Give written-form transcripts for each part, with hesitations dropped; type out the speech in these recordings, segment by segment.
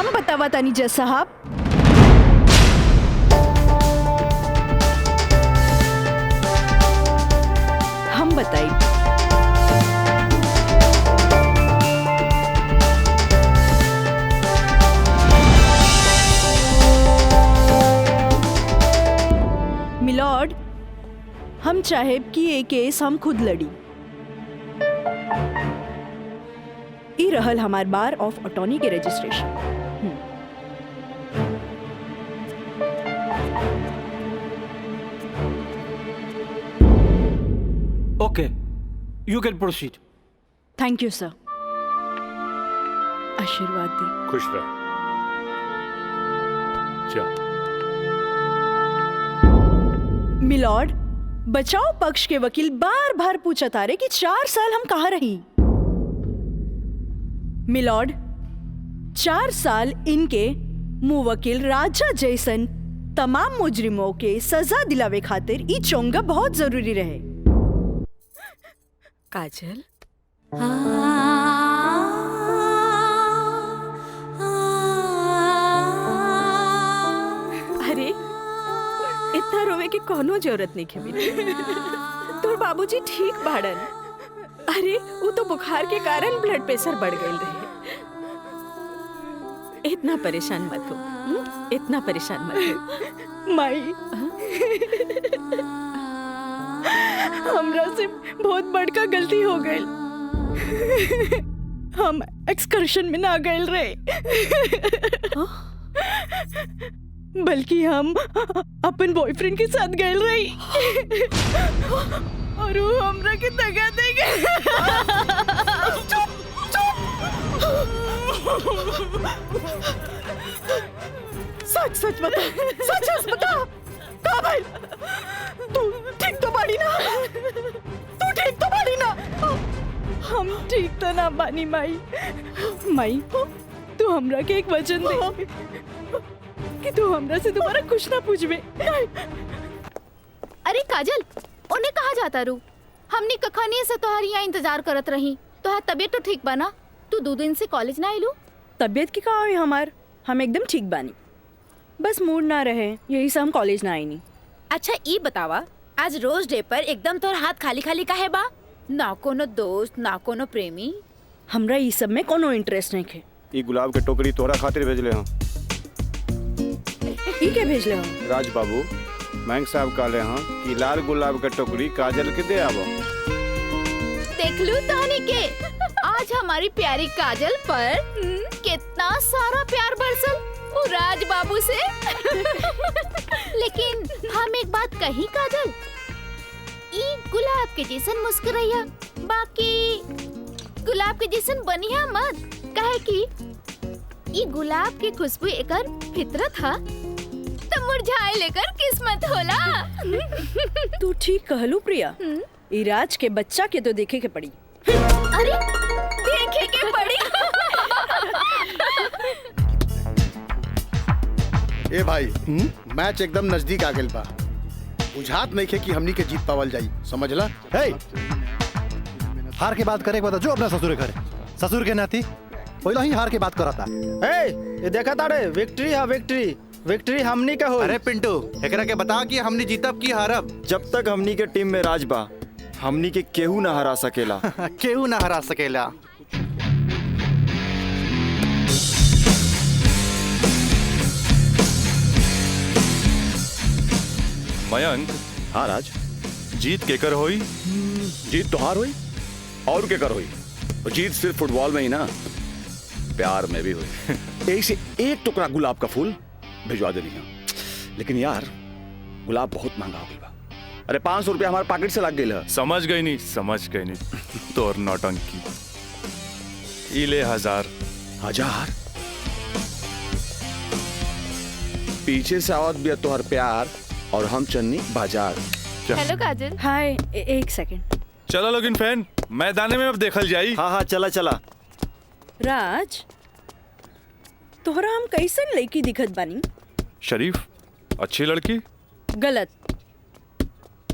हम बतावा तानी जज साहब। हम बताई। मिलॉर्ड, हम चाहेब कि ये केस हम खुद लड़ी। ई रहल हमार बार ऑफ अटॉर्नी के registration. Okay, you can proceed. Thank you sir. आशीर्वाद दी। खुश रह। चल। मिलॉर्ड, बचाव पक्ष के वकील बार बार पूछा तारे कि 4 साल हम कहाँ रही। मिलॉर्ड, 4 साल इनके मुवक्किल राजा जैसन तमाम मुजरिमों के सजा दिलावे खातिर ई चोंगा बहुत जरूरी रहे। काजल, अरे इतना रोवे के कोनो जरूरत नहीं है। तोर बाबूजी ठीक बाड़न। अरे वो तो बुखार के कारण ब्लड प्रेशर बढ़ गई रहे। इतना परेशान मत हो, इतना परेशान मत हो। माई, हमरा से बहुत बड़का गलती हो गई। हम एक्सकर्शन में ना गए रहे, बल्कि हम अपन बॉयफ्रेंड के साथ गए रही और वो हमरा के दगा दे गए। सच सच बता, सच सच बता। का भाई, तू ठीक तो बाड़ी ना? तू ठीक तो बाड़ी ना? हम ठीक तो ना बानी माई। माई, तू हमरा के एक वचन दे कि तू हमरा से दोबारा कुछ ना पूछबे। अरे काजल, उन्हें कहा जाता रू? हमने कखानी से तोहार यहाँ इंतजार करत रही। तोहार तबीयत तो ठीक बना? तू 2 दिन से कॉलेज ना आइलू? तबीयत की का है हमार? हम एकदम ठीक बानी, बस मूड ना रहे, यही से हम कॉलेज ना आई नहीं। अच्छा ई बतावा, आज रोज डे पर एकदम तोर हाथ खाली खाली काहे बा? ना कोनो दोस्त, ना कोनो प्रेमी? हमरा ई सब में कोनो इंटरेस्ट नहीं है। ई गुलाब के टोकरी तोहरा खातिर भेजले हूँ। ई के भेजले हो? राज बाबू, बैंक साहब कहले हैं कि लाल गुलाब के टोकरी काजल के दे आवो। देख लू तोहनी के, आज हमारी प्यारी काजल पर कितना सारा प्यार बरसल वो राज बाबू से। लेकिन हम एक बात कही काजल, ई गुलाब के जैसन मुस्कुराइया, बाकी गुलाब के जैसन बनिया मत, काहे कि ई गुलाब के खुशबू एकर फितरत हा, तो मुरझाए लेकर किस्मत होला। तू ठीक कहलू प्रिया, ई राज के बच्चा के तो देखे के पड़ी। अरे देखे के पड़ी। ए भाई, मैच एकदम नजदीक आ गइल बा। बुझात नहीं खे कि हमनी के जीत पावल जाई, समझला? हे, हार के बात करे के बता जो अपना ससुर के घरे। ससुर के नाती पहले ही हार के बात करता। ये देखा तारे, विक्ट्री है विक्ट्री, विक्ट्री हमनी का हो। अरे पिंटू, एकरा के बता कि हमनी जीतब की हारब। जब तक हमनी के टीम में राज बा, हमनी के केहू ना हरा सकेला। केहू ना हरा सकेला। मयंक, हाँ राज, जीत केकर होई? जीत तोहार हुई और के कर हुई। जीत सिर्फ फुटबॉल में ही ना, प्यार में भी हुई। यही से एक टुकड़ा गुलाब का फूल भिजवा देनी है। लेकिन यार, गुलाब बहुत महंगा हो गया। अरे 500 रुपया हमारे पॉकेट से लग गई। समझ गई नहीं तोर नौटंकी। इले 1000। पीछे से आवत भी तोहर प्यार और हम चन्नी बाजार। हेलो काजल। हाय, एक सेकंड। चलो लोगिन फैन, मैदाने में अब देखल जाई। हाँ हाँ, चला चला। राज, तोहरा हम कैसन लड़की दिखत बानी? शरीफ, अच्छी लड़की। गलत,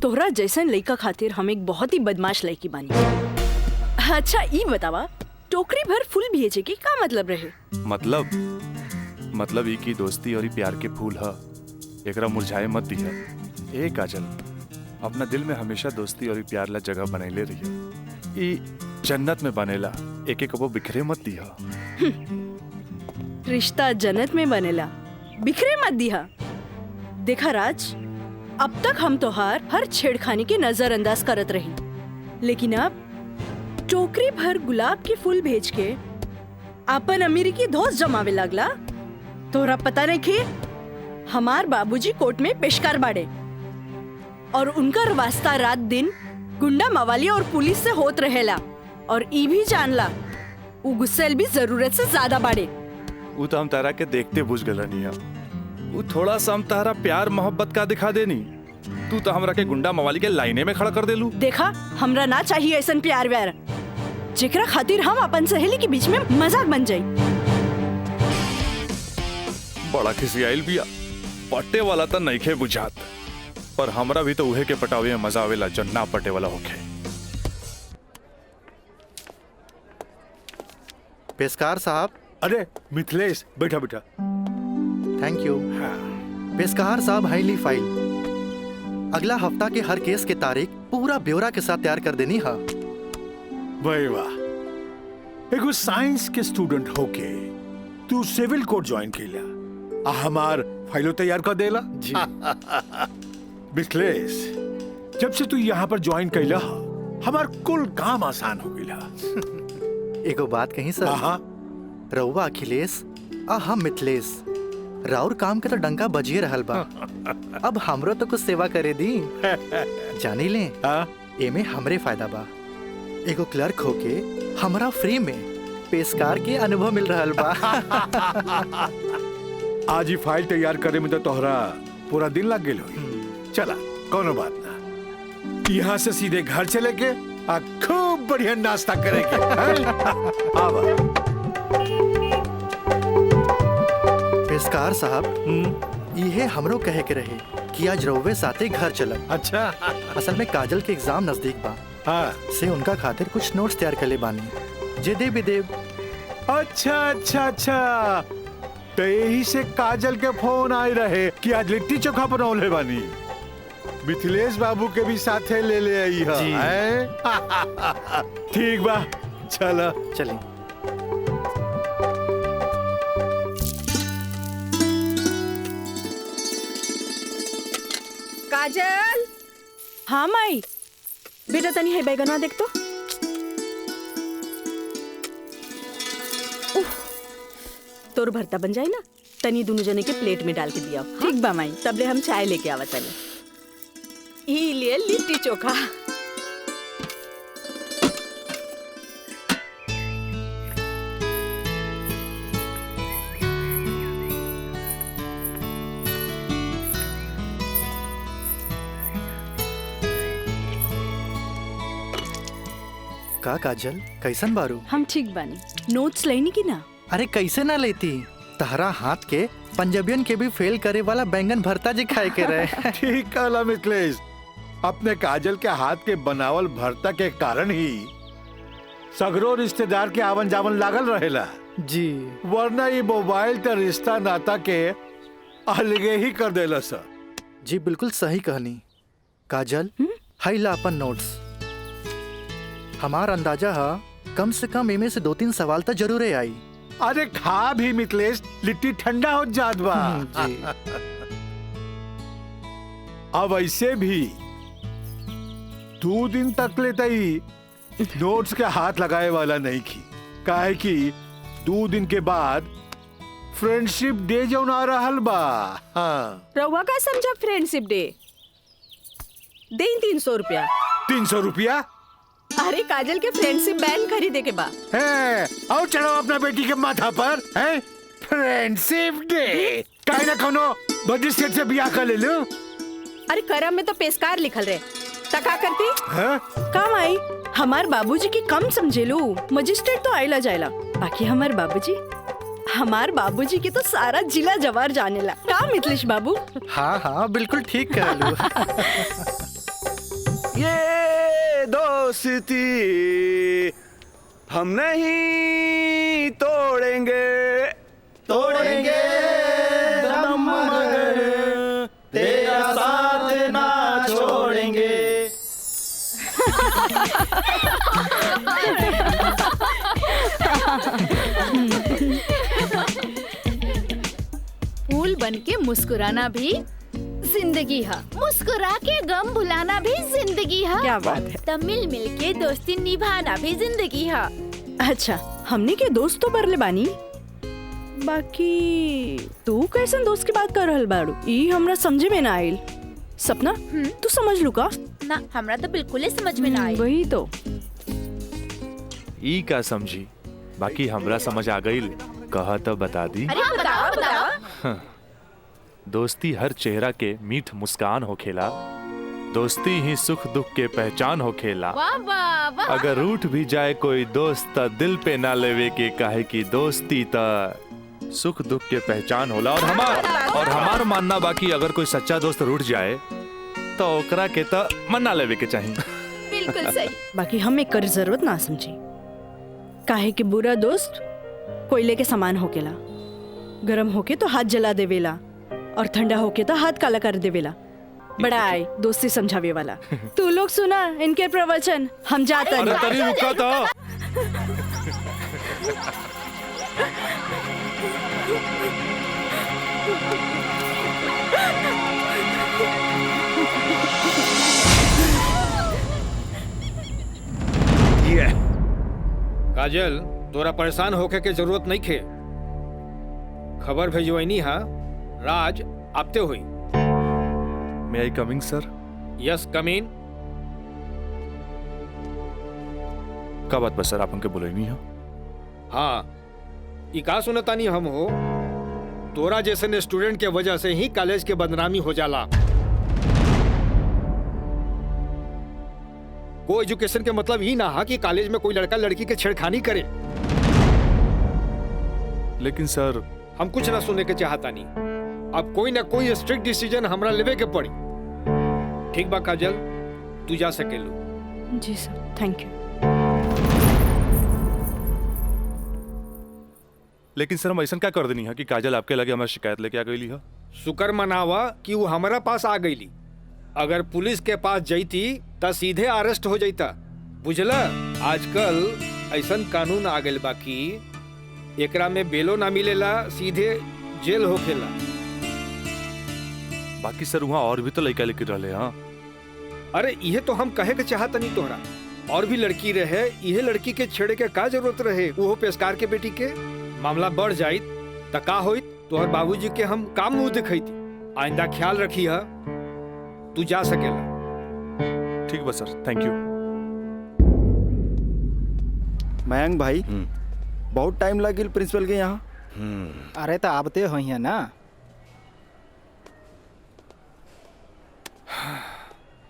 तोहरा जैसन लड़का खातिर हम एक बहुत ही बदमाश लड़की बानी। अच्छा ई बतावा, टोकरी भर फूल भेजे के का मतलब रहे? मतलब मतलब ई की दोस्ती और ई प्यार के फूल ह, एकरा मुरझाए मत दिया। ए काजल, अपना दिल में हमेशा दोस्ती और ई प्यार ला जगह बनैले रहिया। ई जन्नत में बनेला, एक एक वो बिखरे मत दिया। रिश्ता जन्नत में बनेला, बिखरे मत दिया। देखा राज, अब तक हम तोहार हर छेड़खानी के नजरअंदाज करत रही, लेकिन अब टोकरी भर गुलाब के फूल भेज के अपन अमीरी की धौस जमावे लगला। तोरा पता नहीं कि हमार बाबूजी कोर्ट में पेशकार बाड़े और उनका वास्ता रात दिन गुंडा मवाली और पुलिस से होत रहेला, और ई भी जानला उ गुस्सेल भी जरूरत से ज्यादा बाड़े। वो तो हम तारा के देखते बुझ गला निया। वो थोड़ा सा हम तारा प्यार मोहब्बत का दिखा देनी, तू तो हमरा के गुंडा मवाली के लाइने में खड़ा कर देलू। देखा, हमरा ना चाहिए ऐसा प्यार व्यार जेकरा खातिर हम अपन सहेली के बीच में मजाक बन जाई। बड़ा खिसियाइल बिया, पट्टे वाला तो नइखे बुझात, पर हमरा भी तो उहे के पटावे में मजा आवेला जो ना पटे वाला होखे। पेशकार साहब। अरे मिथिलेश, बैठा बैठा। Thank you. पेशकार साहब, हाईली फाइल अगला हफ्ता के हर केस के तारीख पूरा ब्यौरा के साथ तैयार कर देनी है। भाई वाह, एगो साइंस के स्टूडेंट होके तू सिविल कोर्ट ज्वाइन कैला, हमार फाइलो तैयार कर देला जी। मिथिलेश, जब से तू यहाँ पर ज्वाइन कैला हमार कुल काम आसान हो गया। एगो बात कही सर, रउआ अखिलेश आ हम मिथिलेश, राउर काम के तो डंका बजिए रहल बा। अब हमरो तो कुछ सेवा करे दी। जानी ले, एमे हमरे फायदा बा। एगो क्लर्क होके हमरा फ्री में पेशकार के अनुभव मिल रहल बा। आज ही फाइल तैयार करे में तो तोहरा पूरा दिन लग गेल होई। चला, कोनो बात ना, यहाँ से सीधे घर चले के आ खूब बढ़िया नाश्ता करेंगे। आवा। पेशकार साहब, ये हमरो कहे के रहे कि आज रउवे साथे घर चलब। अच्छा। असल में काजल के एग्जाम नजदीक बा, से उनका खातिर कुछ नोट्स तैयार कर ले बानी, जे दे भी देव। अच्छा अच्छा अच्छा, तो यही से काजल के फोन आए रहे कि आज लिट्टी चोखा बनौले बानी। मिथिलेश बाबू के भी साथे ले आई है। ठीक बा, चला चली। काजल। हाँ माई, बेटा तनी है बैगनवा देख तो। तोर भरता बन जाए ना, तनी दोनों जने के प्लेट में डाल के दिया। ठीक बा माई। तबले हम चाय लेके आवा तनी। ई लिए लिट्टी चोखा। का काजल, कैसन बारू? हम ठीक बानी। नोट्स लेनी की ना? अरे कैसे ना लेती, तहरा हाथ के पंजाबियन के भी फेल करे वाला बैंगन भरता जी खाए के रहे। ठीक कहला मिथिलेश, अपने काजल के हाथ के बनावल भरता के कारण ही सगरो रिश्तेदार के आवन जावन लागल रहेला जी, वरना ये मोबाइल का रिश्ता नाता के अलगे ही कर देला सर। जी बिल्कुल सही कहनी। काजल, हाई ला अपन नोट्स। हमार अंदाजा है कम से कम इमे से 2-3 सवाल तो जरूर आई। अरे खा भी मिथिलेश, लिट्टी ठंडा हो जात बा। जी। अब ऐसे भी 2 दिन तक लेता ही नोट्स के हाथ लगाए वाला नहीं की, काहे कि 2 दिन के बाद फ्रेंडशिप डे जो आ रहल बा। हाँ। रउआ का समझा फ्रेंडशिप डे? दे 300 रुपया। 300 रुपया? अरे काजल के फ्रेंडशिप बैंड खरीदे के बा। और चढ़ो अपना बेटी के माथा पर है फ्रेंडशिप डे। काहे ना कोनो मजिस्ट्रेट से ब्याह कर ले लो। अरे करम में तो पेशकार लिखल रहे, तका करती है? काम आई। हमार बाबूजी की कम समझे लो, मजिस्ट्रेट तो आइला जाइला, बाकी हमार बाबूजी की तो सारा जिला जवार जानेला। का मिथिलेश बाबू? हाँ हाँ बिल्कुल ठीक कह लू। ये दोस्ती हम नहीं तोड़ेंगे, तोड़ेंगे फूल बन के मुस्कुराना भी जिंदगी है, मुस्कुरा के गम भुलाना भी जिंदगी है। क्या बात है। तब मिल मिल के दोस्ती निभाना भी जिंदगी है। अच्छा, हमने के दोस्त तो बरले बानी, बाकी तू कैसन दोस्त की बात कर रहल बाड़ू, ई हमरा समझे में ना आइल। सपना, तू समझ लू का? ना, हमरा तो बिल्कुल ही समझ में ना आई। वही तो। ई का समझी, बाकी हमरा समझ आ गई। कहा तो बता दी। अरे बताओ बताओ। दोस्ती हर चेहरा के मीठ मुस्कान होखेला, दोस्ती ही सुख दुख के पहचान होखेला। वाह वाह वाह। अगर रूठ भी जाए कोई दोस्त त दिल पे ना लेवे के, काहे की दोस्ती त सुख दुख के पहचान होला। और हमार मानना बाकी अगर कोई सच्चा दोस्त रूठ जाए तो ओकरा के त मना लेवे के चाहिए। बिल्कुल सही। बाकी हम एक कर जरूरत ना समझी, काहे कि बुरा दोस्त कोयले के समान होकेला, गरम होके तो हाथ जला देवेला और ठंडा होके तो हाथ काला कर देवेला। बड़ा आए दोस्ती समझावे वाला। तू लोग सुना इनके प्रवचन, हम जाते अरे तनी रुका तो। ये काजल, तोरा परेशान होके के जरूरत नहीं खे। खबर भेजवैनी हा, राज आपते हुई। May I coming sir? Yes come in. का बात बस सर, आप हमके बुलाई नहीं हो? हाँ, ई का सुनतानी हम हो, तोरा जैसे स्टूडेंट के वजह से ही कॉलेज के बदनामी हो जाला। को एजुकेशन के मतलब ही ना हा कि कॉलेज में कोई लड़का लड़की के छेड़खानी करे। लेकिन सर, हम कुछ ना सुनने के चाहता नहीं। अब कोई ना कोई स्ट्रिक्ट डिसीजन हमरा लेवे के पड़ी। ठीक बा काजल, तू जा सकेलू। जी सर, थैंक यू। लेकिन सर हम ऐसा क्या कर देनी है कि काजल आपके लगे हमारी शिकायत लेके आ गई है? शुक्र मनावा कि वो हमारा पास आ गईली। अगर पुलिस के पास जईती त सीधे अरेस्ट हो जाता। बुझला, आजकल ऐसा कानून आ गइल बा कि एकरा में बेलो ना मिलेला, सीधे जेल होखेला। बाकी सर वहाँ और भी तो लड़का लेके रहे। हाँ, अरे ये तो हम कहे के चाहत नहीं तोहरा, और भी लड़की रहे, यह लड़की के छेड़े के का जरूरत रहे? वो पेशकार के बेटी के मामला बढ़ जाई त का होई? तोहर बाबूजी के हम काम मुंह दिखैती। आइंदा ख्याल रखी है, तू जा सकेला। ठीक बा सर, थैंक यू। मयंक भाई, बहुत टाइम लगिल प्रिंसिपल के यहाँ। अरे तो आबते हो यहाँ ना।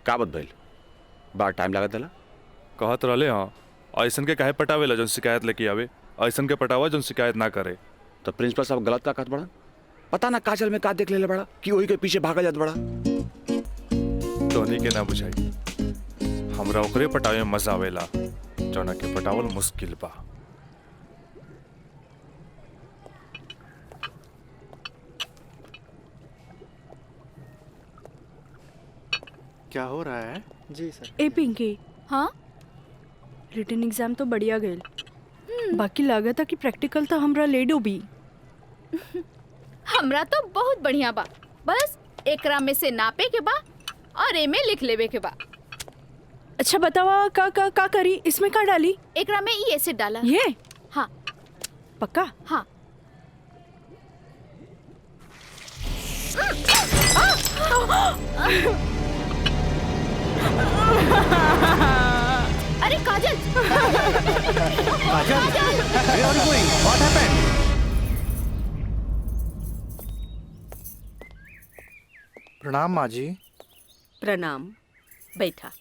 का बात भइल? बड़ा टाइम लागत होला। कहत रहले हाँ, ऐसन के काहे पटावेला जौन शिकायत लेके आवे, ऐसन के पटावा जौन शिकायत ना करे। तो प्रिंसिपल साहब गलत का कहत बड़ा? पता ना काजल में का देख लेले बड़ा कि वही के पीछे भागा जात बड़ा। तोहनी के ना बुझाई, हमरा ओकरे पटावे में मजा आवेला जौना के पटावल मुश्किल बा। क्या हो रहा है? जी सर। ए पिंकी, हाँ, रिटन एग्जाम तो बढ़िया गए, बाकी लागत कि प्रैक्टिकल तो हमरा ले डूबी। हमरा तो बहुत बढ़िया बा। बस एकरा में से नापे के बा और एमे लिख लेवे के बा। अच्छा बतावा, का करी? इसमें का डाली? एकरा में ई एसिड डाला। ये? हाँ। पक्का? हाँ। अरे काजल! काजल! Where are you going? What happened? प्रणाम माँ जी। प्रणाम, बैठा।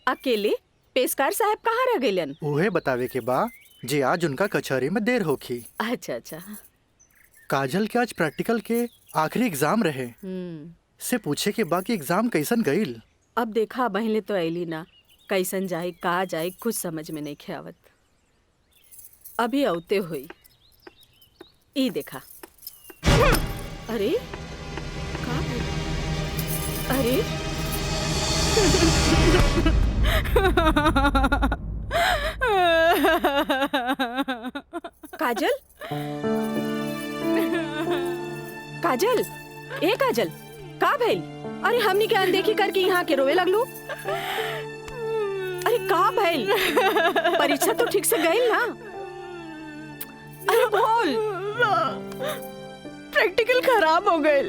अकेले पेशकार साहब कहाँ रह गइलन? उहे बतावे के बा जे आज उनका कचहरी में देर होखी। अच्छा अच्छा। काजल के आज प्रैक्टिकल के आखिरी एग्जाम रहे, से पूछे के बा कि एग्जाम कैसन गईल। अब देखा बहले तो ऐली ना, कैसन जाए कहा जाए कुछ समझ में नहीं ख्यावत। अभी औते हुई ई देखा। अरे का? अरे काजल, काजल, ए काजल, का भइल? अरे हमनी के अनदेखी करके यहाँ के रोवे लगलू। अरे का भइल? परीक्षा तो ठीक से गई ना? अरे बोल। प्रैक्टिकल खराब हो गए,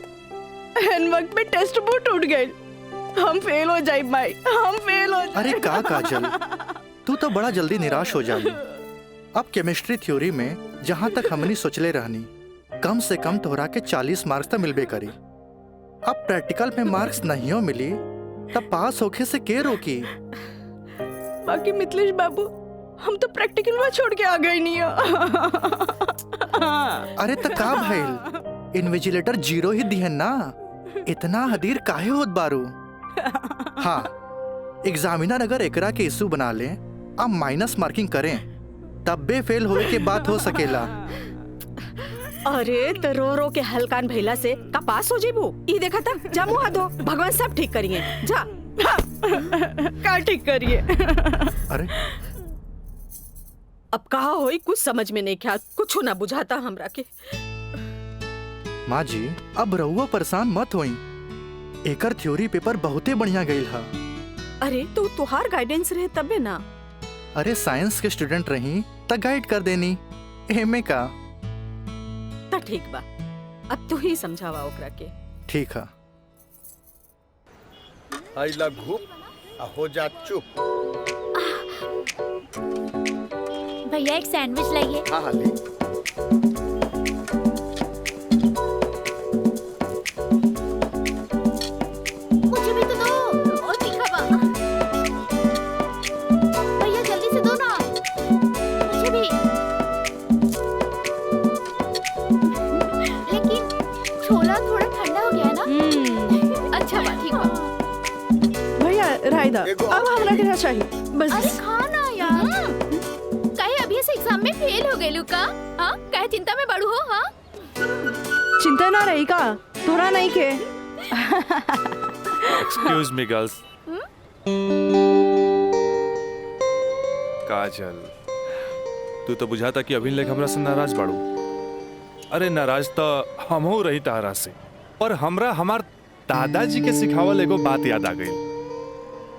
एन वक्त में टेस्ट बुक टूट गए। हम फेल हो जाए माई, हम फेल हो जाए। अरे का काजल, तू तो बड़ा जल्दी निराश हो जानी। अब केमिस्ट्री थ्योरी में जहाँ तक हमनी सोचले रहनी, कम से कम तोहरा के 40 मार्क्स तो मिलबे करी। अब प्रैक्टिकल में मार्क्स नहीं हो मिली तब पास होके से के रोकी? बाकी मिथिलेश बाबू, हम तो प्रैक्टिकल में छोड़ के आ गए नहीं। अरे तो का भइल, इन्विजिलेटर 0 ही दिहन ना, इतना हदीर काहे होत बारू? हाँ, एग्जामिनर अगर एकरा के इशू बना ले, अब माइनस मार्किंग करें, तब बे फेल होए के बात हो सकेला। अरे तो रो रो के हलकान भइला से का पास हो जेबू? ई देखा था, जा मुँह धो, भगवान सब ठीक करिए। जा। का ठीक करिए? अरे अब कहा होई कुछ समझ में नहीं क्या, कुछ ना बुझाता हमरा के। माँ जी, अब रहुआ परेशान मत होई, एकर थ्योरी पेपर बहुते बढ़िया गईल हा। अरे तो तुहार गाइडेंस रहे तबे ना। अरे साइंस के स्टूडेंट रही त गाइड कर देनी, एमे का। ता ठीक बा, अब तू ही समझावा ओकरा के। ठीक है। आई लघु हो जा चुप। भैया एक सैंडविच लाइए। हाँ हाँ ले। मुझे भी तो दो, और तीखा बा। भैया जल्दी से दो ना, मुझे भी। लेकिन छोला थोड़ा ठंडा हो गया है ना? अच्छा बा, ठीक बा। भैया रायदा, अब हमरा के चाहिए बस। अरे खाना यार, कहे अभी से एग्जाम में फेल हो गए लुका? हाँ, कहे चिंता में बड़ू हो? हाँ, चिंता ना रही का, थोड़ा नहीं के। Excuse me girls. काजल, तू तो बुझाता कि अभी लेक हमरा से नाराज बाड़ू। अरे नाराज तो हम हो रही तारा से, पर हमरा हमार दादाजी के सिखावल एगो बात याद आ गई।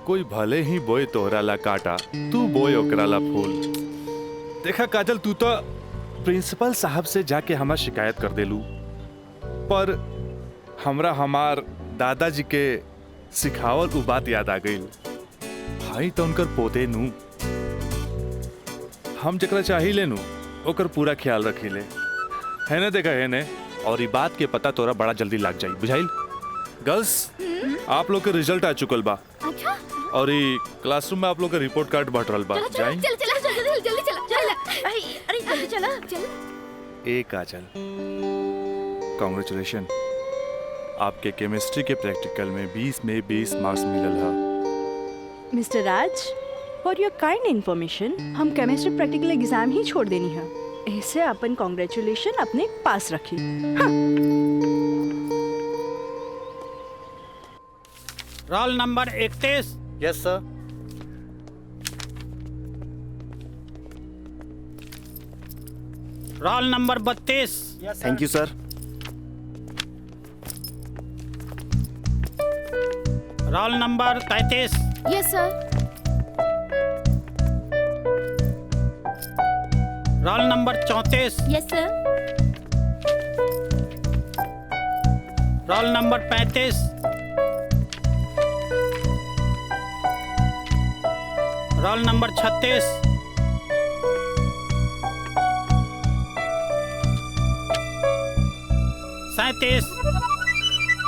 कोई भले ही बोए तोहरा ला काटा, तू बोए ओकरा ला फूल। देखा काजल, तू तो प्रिंसिपल साहब से जाके हमार शिकायत कर देलू, पर हमरा हमार दादाजी के सिखावल उ बात याद आ गई। भाई तो उनकर पोते नू, हम जकरा चाही लेनू ओकर पूरा ख्याल रखी ले, है ना? देखा है ने, और ये बात के पता तोरा बड़ा जल्दी लग जाई, बुझाइल? गर्ल्स, आप लोग के रिजल्ट आ चुकल बा। अच्छा। और ये क्लासरूम में आप लोग का रिपोर्ट कार्ड बांट रहल बा। जाई? चल चला जल्दी चला। अरे जल्दी चला चल। ए काजल, कांग्रेचुलेशन, आपके केमिस्ट्री के प्रैक्टिकल में 20 में 20 मार्क्स मिलल है। Mister Raj, for your kind information, हम केमिस्ट्री प्रैक्टिकल एग्जाम ही छोड़ देनी है, ऐसे अपन कांग्रेचुलेशन अपने पास रखी। हाँ। Roll number 31। Yes sir. Roll number 32। Thank you sir. Roll number 33। Yes sir. Roll number 34। Yes sir. Roll number 35। Roll number 36।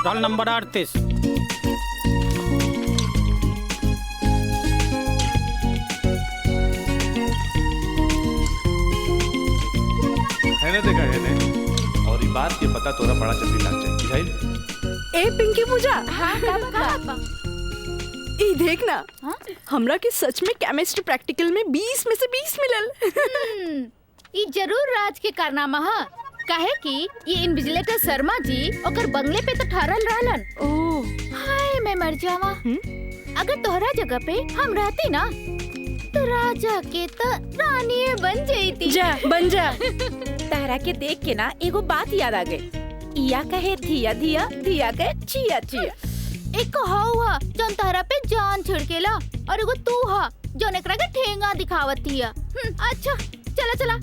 Roll number 38। है ना? देखा है ने, और ये बात के पता तोरा बड़ा जल्दी लग जाए, बुझाइल? ए पिंकी पूजा, हाँ का ई देख ना, हमरा के सच में केमिस्ट्री प्रैक्टिकल में 20 में से 20 मिलल। ये जरूर राज के कारनामा है, काहे कि ये इन्विजिलेटर शर्मा जी ओकर बंगले पे तो ठहरल रहलन। ओह हाय मैं मर जावा। अगर तोहरा जगह पे हम रहती ना, तो राजा के तो रानी बन जाती। जा बन जा। तहरा के देख के ना एगो बात याद आ गई। इया कहे धिया धिया, धिया कहे चिया चिया। एक हुआ जौन तहरा पे जान छिड़केला और एगो तू हा जौन एकरा के ठेंगा दिखावत हिया। अच्छा चला चला,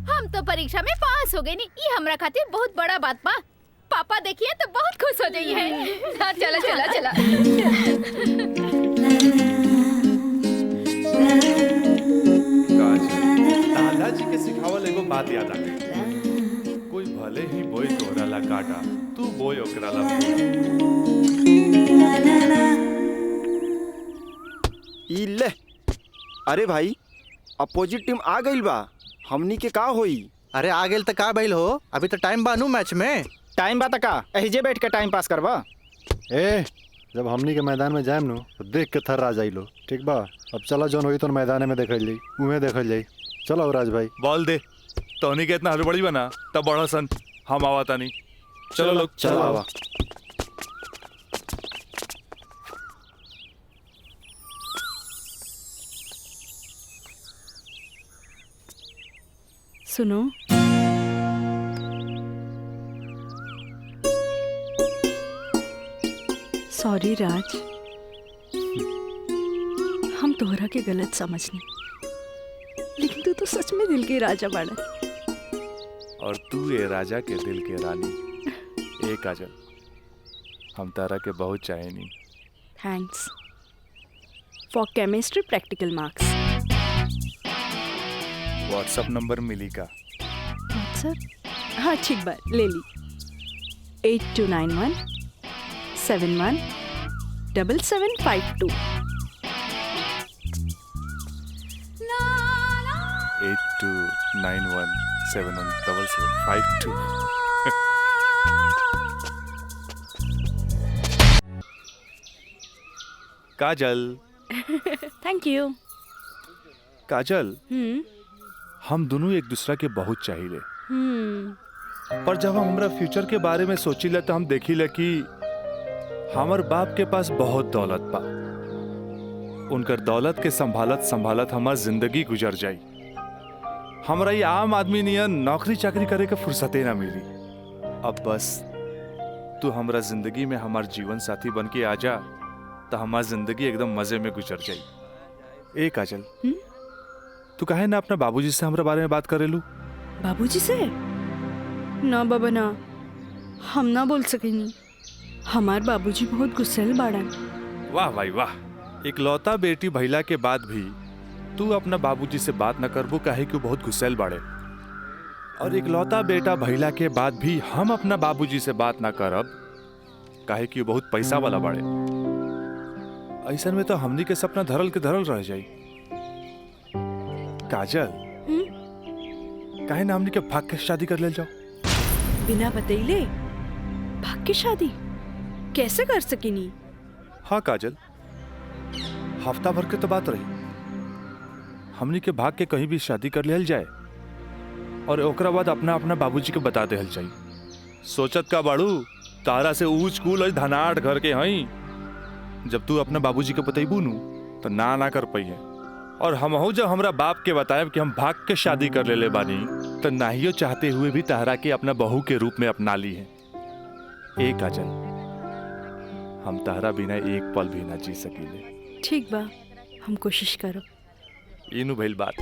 हम तो परीक्षा में पास हो गए नी, ये हमरा खातिर बहुत बड़ा बात बा। पापा देखिए तो बहुत खुश हो जाइए। हाँ चला चला चला। दादाजी के सिखावल एगो बात याद आ गई, कोई भले ही बोई तोहरा ला काटा, तू बोई ओकरा ला ई ले। अरे भाई अपोजिट टीम आ गई बा, हमनी के का होई? अरे आ गेल त का भइल हो, अभी तो टाइम बानू मैच में। टाइम बा त का एहिजे बैठ के टाइम पास करबा? ए जब हमनी के मैदान में जाएम नु तो देख के थर्रा जाइलो, ठीक बा? अब चला जौन होई तो मैदान में देखल जाई, उहे देखल जाई। चलो राज भाई बॉल दे। तोहनी के इतना हड़बड़ी बना तब बड़ा सन हम आवाता नहीं। चलो लोग चलो आवा। सुनो, सॉरी राज, हम तोहरा के गलत समझनी, लेकिन तू तो सच में दिल के राजा बाड़ा। और तू ये राजा के दिल के रानी। ए काजल, हम तारा के बहुत चाहेनी। Thanks for chemistry practical marks. WhatsApp number मिली का? व्हाट्सएप? हाँ ठीक बा, ले ली। 8291 71 7752। 8291 717752। काजल। Thank you. काजल, हम दोनों एक दूसरा के बहुत चाहिए, पर जब हम हमरा फ्यूचर के बारे में सोचिले तो हम देखिले कि हमार बाप के पास बहुत दौलत बा। उनकर दौलत के संभालत संभालत हमार जिंदगी गुजर जाई। हमरा ये आम आदमी नियन नौकरी चाकरी करे के फुर्सते ना मिली। अब बस तू हमरा जिंदगी में हमार जीवन साथी बन के आ जा तो हमार जिंदगी एकदम मजे में गुजर जाई। ए काजल, तू काहे ना अपना बाबूजी से हमरा बारे में बात करेलू? बाबूजी से? ना बाबा ना, हम ना बोल सकेनी। हमार बाबूजी बहुत गुस्सेल बाड़न। वाह भाई वाह, इकलौता बेटी भइला के बाद भी तू अपना बाबूजी से बात न करबू काहे कि बहुत गुस्सेल बाड़े। और इकलौता बेटा भइला के बाद भी हम अपना बाबूजी से बात ना करब काहे कि बहुत पैसा वाला बाड़े। ऐसन में तो हमनी के सपना धरल के धरल रह जाई। काजल, काहे ना हमनी के भाग के शादी कर ले जाओ? बिना बतैले भाग के शादी कैसे कर सकेनी? हाँ काजल, हफ्ता भर के तो बात रही, हमनी के भाग के कहीं भी शादी कर लेल जाए और ओकरा बाद अपना अपना बाबूजी के बता देहल जाई। सोचत का बाड़ू तारा से ऊंच कूल और धनाट घर के हई। जब तू अपना बाबूजी के बतैबू नु तो ना कर पाई है। और हमहू जब हमरा बाप के बताएब कि हम भाग के शादी कर ले बानी तो नाहियो चाहते हुए भी तारा के अपना बहू के रूप में अपना ली है। ए काजल, हम तारा बिना एक पल भी ना जी सकीले। ठीक बा, हम कोशिश करो। इनु भइल बात।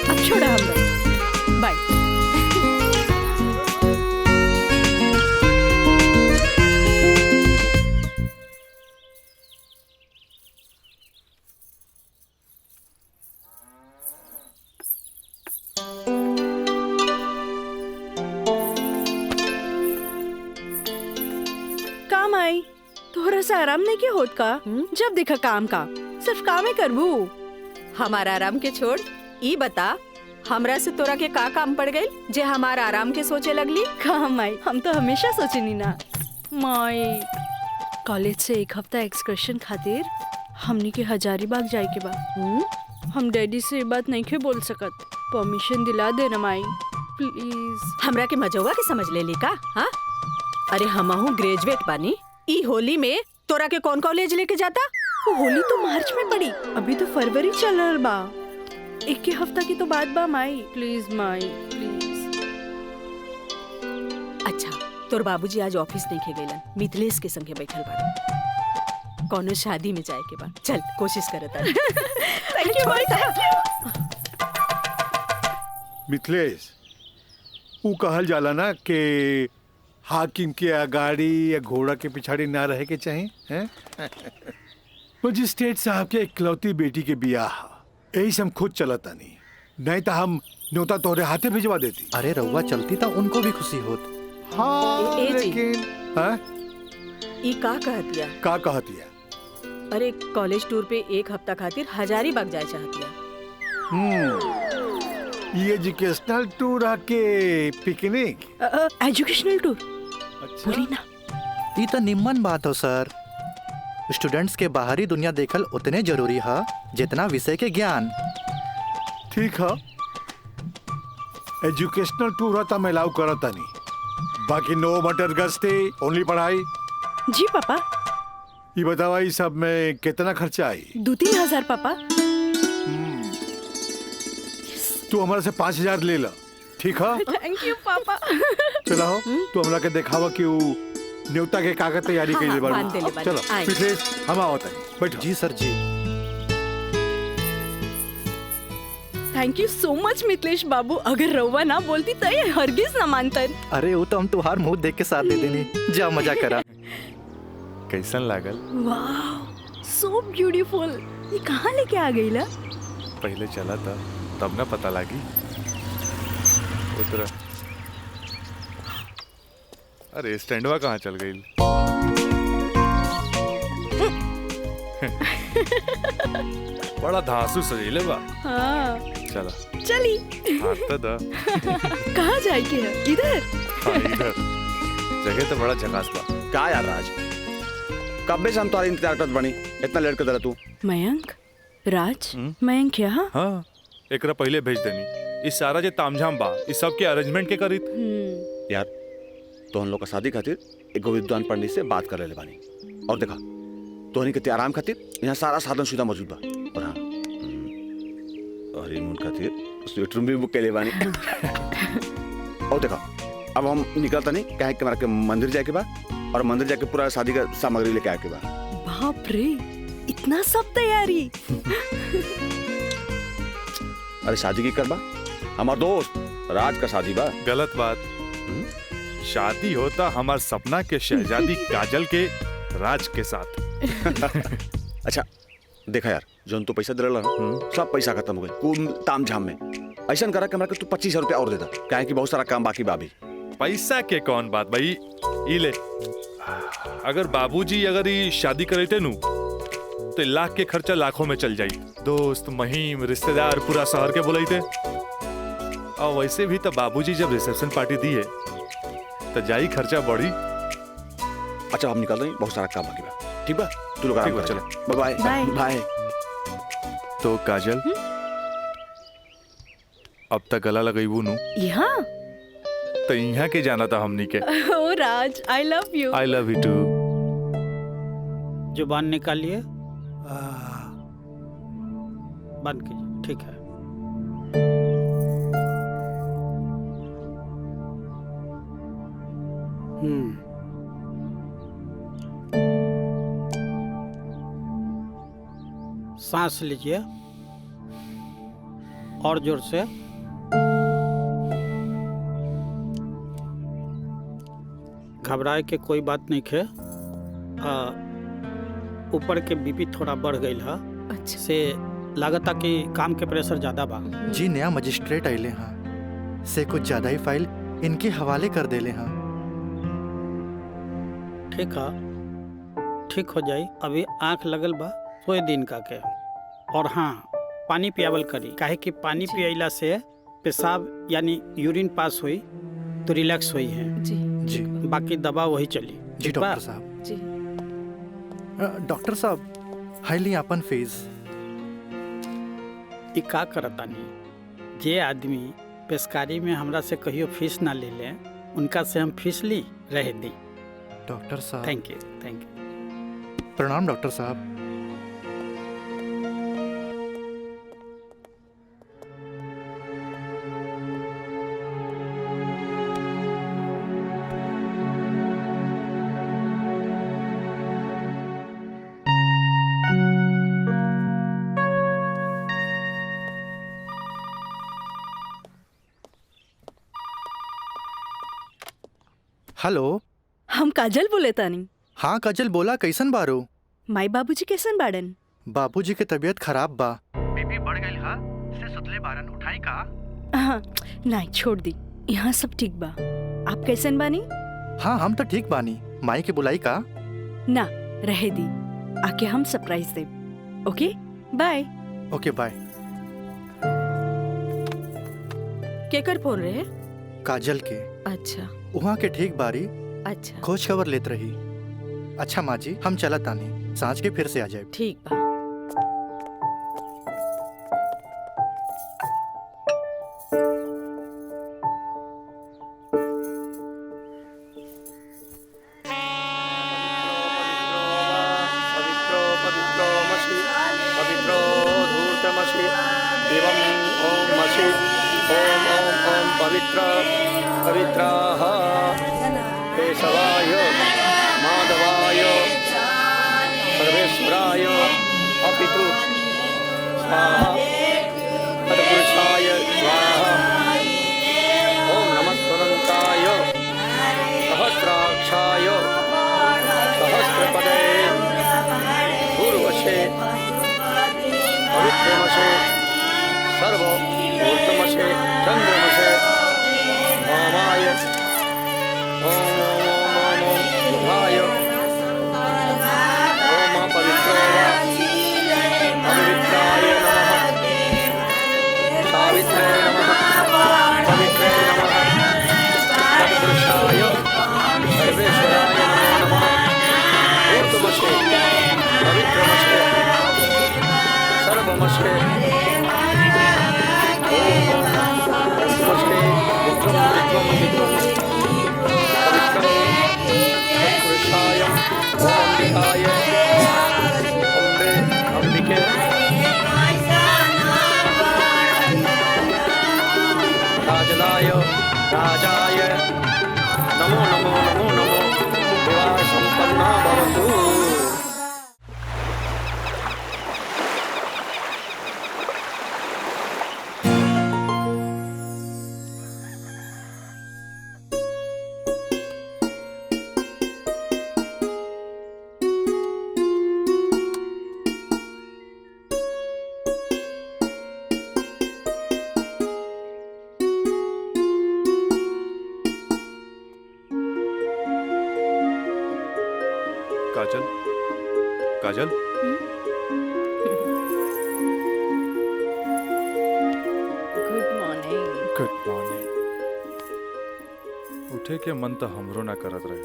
अब छोड़ा हमरा, बाय। काम आई तोहरा से आराम नहीं के होत का? जब देखा काम का सिर्फ काम ही करबू। हमारा आराम के छोड़, ई बता हमरा से तोरा के का काम पड़ गई जे हमारा आराम के सोचे लगली? काम आई, हम तो हमेशा सोचनी ना माई। कॉलेज से एक हफ्ता एक्सकर्शन खातिर हमनी के हजारीबाग जाए के बा। हम डैडी से बात नहीं के बोल सकत, परमिशन दिला दे ना माई प्लीज। हमरा के मजौवा के समझ ले ली का? हाँ, अरे हमहू ग्रेजुएट बानी। ई होली में तोरा के कौन कॉलेज लेके जाता? वो होली तो मार्च में पड़ी, अभी तो फरवरी चल रहा बा। एक के हफ्ता की तो बात बा माई, प्लीज माई प्लीज। अच्छा तोर बाबूजी आज ऑफिस नहीं खे गइलन, मिथिलेश के संगे बैठल बाड़े। कौनो शादी में जाए के बा, चल कोशिश करत तानी। थैंक यू भाई, थैंक यू। मिथिलेश, ऊ कहल जाला ना कि हाकिम के अगाड़ी या घोड़ा के पिछाड़ी ना रहे के चाहिए, हैं? मजिस्ट्रेट साहब के इकलौती बेटी के बियाह, यही से हम खुद चलता नहीं तो हम न्योता तोहरे हाथे भिजवा देती। अरे रउआ चलती तो उनको भी खुशी होत। हाँ, ए जी। लेकिन हाँ? ई का कहतिया? का कहतिया? अरे कॉलेज टूर पे 1 हफ्ता खातिर हजारीबाग जाए चाहतिया। ये एजुकेशनल टूर आके पिकनिक? एजुकेशनल टूर अच्छा। बोली ना। ये तो निम्मन बात हो सर। स्टूडेंट्स के बाहरी दुनिया देखल उतने जरूरी है जितना विषय के ज्ञान। ठीक है, एजुकेशनल टूर था मैं अलाउ करता नहीं, बाकी नो मटर गस्ते, ओनली पढ़ाई। जी पापा। ये बतावा ये सब में कितना खर्चा आई? 2-3 हजार पापा। तू हमारे से 5,000 ले ला, ठीक है? थैंक यू पापा। चलो तू हमरा के दिखावा कि वो न्योता के कागज तैयारी हाँ, के लिए बांध देले बानी। चलो आए। मिथिलेश, हम आवत हैं, बैठो। जी सर जी। Thank you so much Mithilesh बाबू, अगर रउआ ना बोलती तो ये हरगिज ना मानतन। अरे वो तो हम तुहार मुंह देख के साथ दे देनी। जा मजा करा। कैसन लागल? वाह सो ब्यूटीफुल। ये कहाँ लेके आ गई ला? पहले चला था तब ना पता लगी। उतरा। अरे स्टैंडवा कहाँ चल गई? बड़ा धांसू सजीले बा। हाँ चला चली। हाथ तो दा। कहाँ जाए के है? इधर। हाँ इधर। जगह तो बड़ा झकास बा। क्या यार राज, कब से हम तुम्हारे इंतजार करत बनी, इतना लेट कर तू? मयंक, राज, मयंक यहाँ? हाँ, एकरा पहले भेज देनी। इस सारा जे तामझाम बा, इस सब के अरेंजमेंट के करी। यार तो हम लोग का शादी खातिर एगो विद्वान पंडित से बात कर ले बानी, और देखा तोहनी के आराम खातिर यहाँ सारा साधन सुविधा मौजूद बा। और हाँ, हनीमून खातिर स्वीट रूम भी बुक कर ले बानी। और देखा अब हम निकलता नहीं, कहे कि हमारा के मंदिर जाए के बा, और मंदिर जाके पूरा शादी का सामग्री लेके आए के बा। बाप रे, इतना सब तैयारी। अरे शादी की करबा, हमार दोस्त राज का शादी बा। गलत बात। शादी होता हमार सपना के शहजादी काजल के राज के साथ। अच्छा देखा यार, जो तो पैसा दिला ना, सब पैसा खत्म हो गई कुल ताम झाम में। ऐसा करा कि तू 25,000 रुपया और दे दा, क्या है कि बहुत सारा काम बाकी बाबी। पैसा के कौन बात भाई, ये ले। अगर बाबूजी अगर ये शादी करे नु तो लाख के खर्चा लाखों में चल जाई। दोस्त महिम रिश्तेदार पूरा शहर के बुलाईते। और वैसे भी तो बाबूजी जब रिसेप्शन पार्टी दी है तो जाई खर्चा बढ़ी। अच्छा हम निकल रहे हैं, बहुत सारा काम बाकी बा। ठीक बा, तू लोग आराम कर। चलो बाय बाय बाय। तो काजल अब तक गला लगईबू नु यहाँ? तो यहाँ के जाना था हमनी के। ओ Raj, I love you. I love you too. जुबान निकालिए, बंद कीजिए, ठीक है। सांस लीजिए और जोर से। घबराए के कोई बात नहीं खे। ऊपर के बीपी थोड़ा बढ़ गई है। अच्छा। से लागता कि काम के प्रेशर ज्यादा बा। जी नया मजिस्ट्रेट आइले हाँ, से कुछ ज्यादा ही फाइल इनके हवाले कर देले हाँ। ठीक है, ठीक हो जाई। अभी आंख लगल बा, सोए दिन का के। और हाँ, पानी पियावल करी, काहे कि पानी पियला से पेशाब यानी यूरिन पास हुई तो रिलैक्स हुई है। जी जी बाकी दवा वही चली। जी डॉक्टर साहब। जी डॉक्टर साहब, हाईली अपन फीस। ई का करतानी, जे आदमी पेशकारी में हमरा से कहियो फीस ना ले ले, उनका से हम फीस ली रह दी। डॉक्टर साहब थैंक यू, थैंक यू। प्रणाम डॉक्टर साहब। हेलो। हम काजल बोले तानी। हाँ काजल बोला, कैसन बारू? माई बाबूजी कैसन बाड़न? बाबूजी के तबीयत खराब बा। बीपी बढ़ गई हा, से सुतले बारन, उठाई का? हाँ नहीं छोड़ दी, यहाँ सब ठीक बा। आप कैसन बानी? हाँ हम तो ठीक बानी। माई के बुलाई का? ना रहे दी, आके हम सरप्राइज दे। Okay bye. Okay bye. केकर फोन रहे? काजल के। अच्छा। वहाँ के ठीक बारी। अच्छा। खोज खबर लेत रही। अच्छा माँ जी हम चलत तानी, सांझ के फिर से आ जाए। ठीक बा। पवित्राः केशवाय माधवाय सर्वेश्वराय अपितु स्वाहा तत्पुरुषाय स्वाहा। ओम नमः स्वदन्ताय सहस्राक्षाय सहस्रपदे पूर्वशे पवित्रमशे सर्व ऊर्ध्वमशे चन्द्रमशे वामाय ओम ओम ओम ओम बुधाय ओम पवित्रो वा पवित्राय नमः सावित्रे नमः पवित्रे नमः तत्पुरुषाय सर्वेश्वराय नमो नमः। ऊर्ध्वमशे पवित्रमशे सर्वमशे राजलाय राजाय नमो नमो नमो नमो विवाह संपन्ना भवतु। Kajal, Kajal. Good morning. Good morning. उठे के मन तो हमरो ना करत रहे,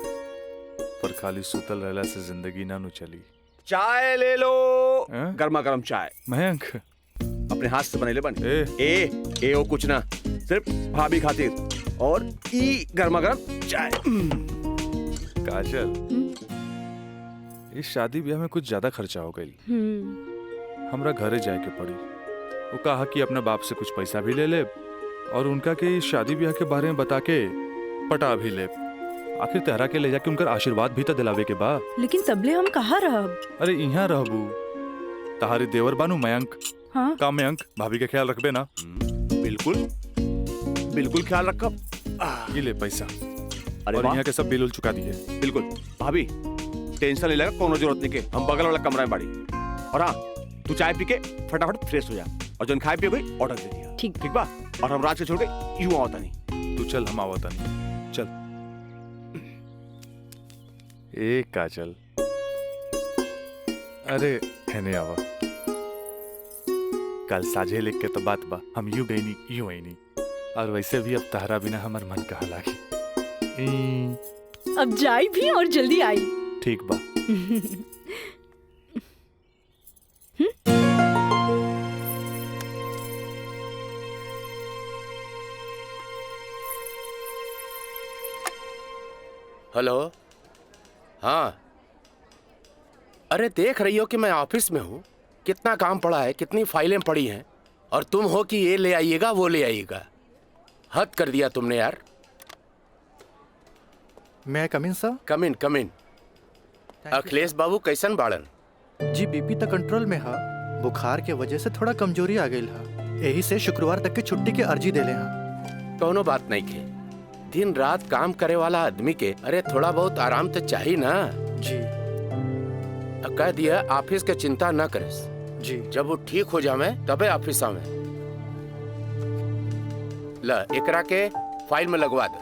पर खाली सुतल रहला से जिंदगी ना नु चली। चाय ले लो। गर्मा गर्म चाय। मयंक अपने हाथ से बनेले बन। ए ओ कुछ ना, सिर्फ भाभी खातिर। और ई गर्मा गर्म चाय। काजल, इस शादी ब्याह में कुछ ज्यादा खर्चा हो गई। हमरा घरे जाए के पड़ी। वो कहा कि अपना बाप से कुछ पैसा भी ले ले और उनका के इस शादी ब्याह के बारे में बता के पटा भी ले। आखिर तेहरा के ले जाके उनका आशीर्वाद भी तो दिलावे के बा। लेकिन तबले हम कहाँ रहब? अरे यहाँ रहबू, तहारी देवर बानू मयंक। हाँ? का मयंक भाभी के ख्याल रखबे ना? बिल्कुल बिल्कुल ख्याल रखब। ये ले पैसा। अरे और यहाँ के सब बिल चुका दिए। बिल्कुल भाभी टेंशन नहीं लगा, कोनो जरूरत नहीं के। हम बगल वाला कमरा में बाड़ी। और हाँ तू चाय पी के फटाफट फ्रेश हो जा और जन खाए पिए गई ऑर्डर दे दिया। ठीक बा। और हम रात के छोड़ के यूं आवता नहीं। तू चल, हम आवता नहीं। चल। ए काजल, अरे हैने आवा। कल साझे लिख के तो बात बा, हम यूं गई नहीं यूं आई नहीं। और वैसे भी अब तहरा बिना हमार मन कहाँ लागी। अब जाई भी और जल्दी आई। ठीक बा। हेलो। हाँ अरे देख रही हो कि मैं ऑफिस में हूँ, कितना काम पड़ा है, कितनी फाइलें पड़ी हैं, और तुम हो कि ये ले आइएगा वो ले आइएगा। हद कर दिया तुमने यार। मैं कम इन सर? कम इन। अखिलेश बाबू कैसन बाड़न? जी बीपी तो कंट्रोल में हा, बुखार के वजह से थोड़ा कमजोरी आ गई हा, यही से शुक्रवार तक की छुट्टी की अर्जी दे ले हा। कोनो बात नहीं के, दिन रात काम करे वाला आदमी के अरे थोड़ा बहुत आराम तो चाहिए ना। जी कह दिया ऑफिस के चिंता न करे जी। जब वो ठीक हो जावे तबे ऑफिस आवे। ल एकरा के फाइल में लगवा दे।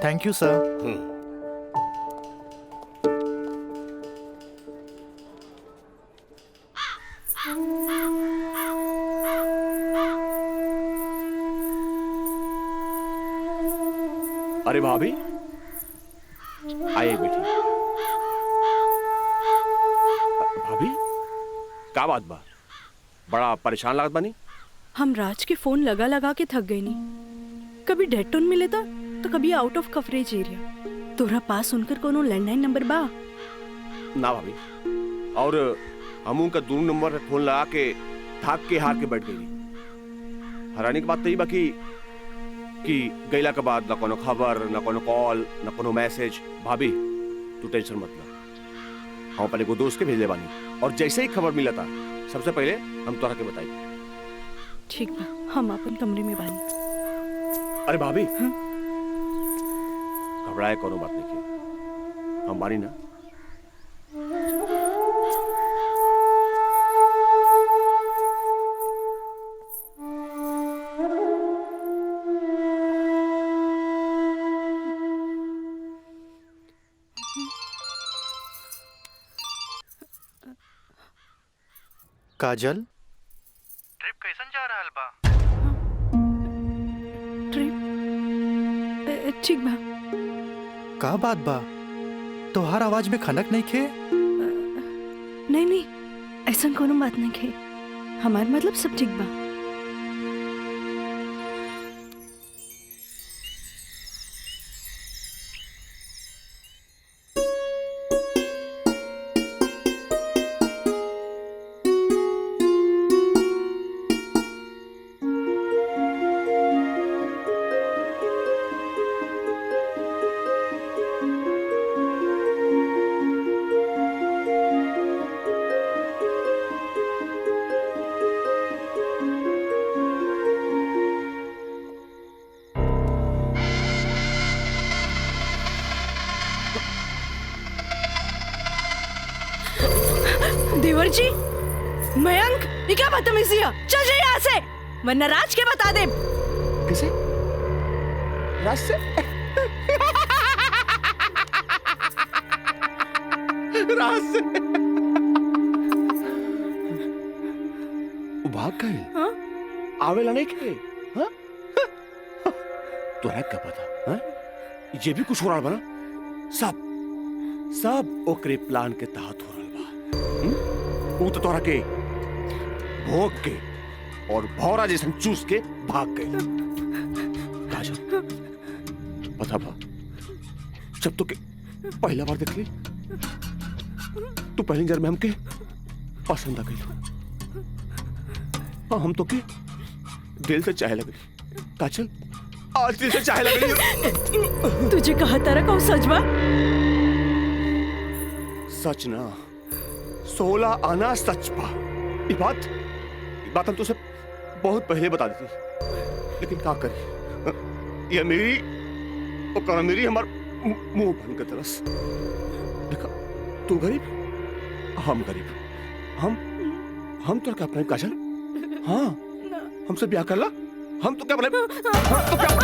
थैंक यू सर। अरे भाभी आइए बेटी। भाभी क्या बात बा, बड़ा परेशान लागत बानी। हम राज के फोन लगा लगा के थक गए नहीं। कभी डेड टोन मिले था तो कभी आउट ऑफ कवरेज एरिया। तोरा पास उनकर कोनो लैंडलाइन नंबर बा? ना भाभी, और हम उनका दूर नंबर पे फोन लगा के थक के हार के बैठ गई। हैरानी की बात तो ये बाकी कि गईला के बाद ना कोनो खबर, ना कोनो कॉल, ना कोनो मैसेज। भाभी तू टेंशन मत ले, हम अपने को दोस्त के भेजे बानी और जैसे ही खबर मिला था सबसे पहले हम तोरा के बताई। ठीक बा, हम अपन कमरे में बानी। अरे भाभी घबराए कोनो बात नहीं की, हम बानी ना। काजल, ट्रिप कैसन जा रहल बा? ट्रिप ठीक बा। का बात बा, तोहार आवाज में खनक नहीं खे? नहीं नहीं, ऐसा कोनो बात नहीं खे। हमार मतलब सब ठीक बा। देवर जी, मयंक, ये क्या बदतमीजी है? चल जाइए यहाँ से, वरना राज के बता दे। किसे? राज से? राज से? वो भाग गए? हाँ? आवेला नहीं खे? हाँ? तोरा क्या पता? हाँ? ये भी कुछ हो रहा बना? सब ओकरे प्लान के तहत हो रहा बा। वो तो तोरा के भोग के और भौरा जैसे चूस के भाग गए। काजल, पता बा, जब तो के पहला बार देख ली तू पहली नजर में हमके पसंद आ गई। हाँ, हम तो के दिल से चाहे लगी। काजल, आज दिल से चाहे लगी। तुझे कहा तारा कौन सच बा? सच ना, 16 आना सच बा। ये बात हम तुझसे बहुत पहले बता दी थी, लेकिन क्या करी, ये मेरी और मेरी हमार मुंह बन के तरस। देखा, तू गरीब, हम गरीब, हम तो क्या अपने काजल? हाँ, हमसे ब्याह कर ला, हम तो क्या अपने, हम तो क्या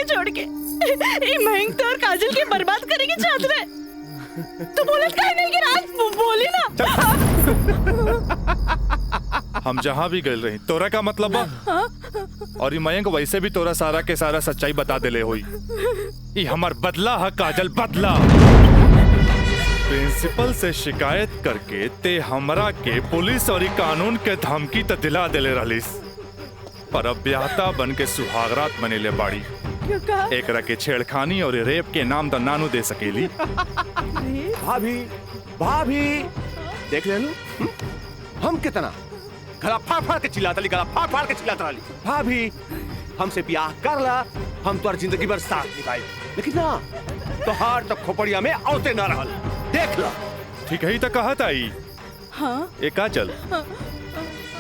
छोड़ के ये मयंक तो और काजल के बर्बाद करेंगे चाहते रहे। तू बोलत काहे नहीं कि राज बोली ना। हम जहाँ भी गए रही तोरा का मतलब बा? और ये मयंक वैसे भी तोरा सारा के सारा सच्चाई बता देले होई। ये हमार बदला है काजल, बदला। प्रिंसिपल से शिकायत करके ते हमरा के पुलिस और कानून के धमकी तो दिला देले रहलिस, पर अब ब्याहता बन के सुहागरात बनेले बाड़ी। एकरा के छेड़खानी और रेप के नाम तो नानू दे सकेली। भाभी भाभी देख ले लू हम कितना गला फाड़ फाड़ के चिल्लाता ली, गला फाड़ फाड़ के चिल्लाता ली। भाभी हमसे ब्याह कर ला, हम तो जिंदगी भर साथ निभाए, लेकिन ना तो हार तक खोपड़िया में औते ना रहल। देख ला ठीक है ही तो कहा था ही। हाँ ए काजल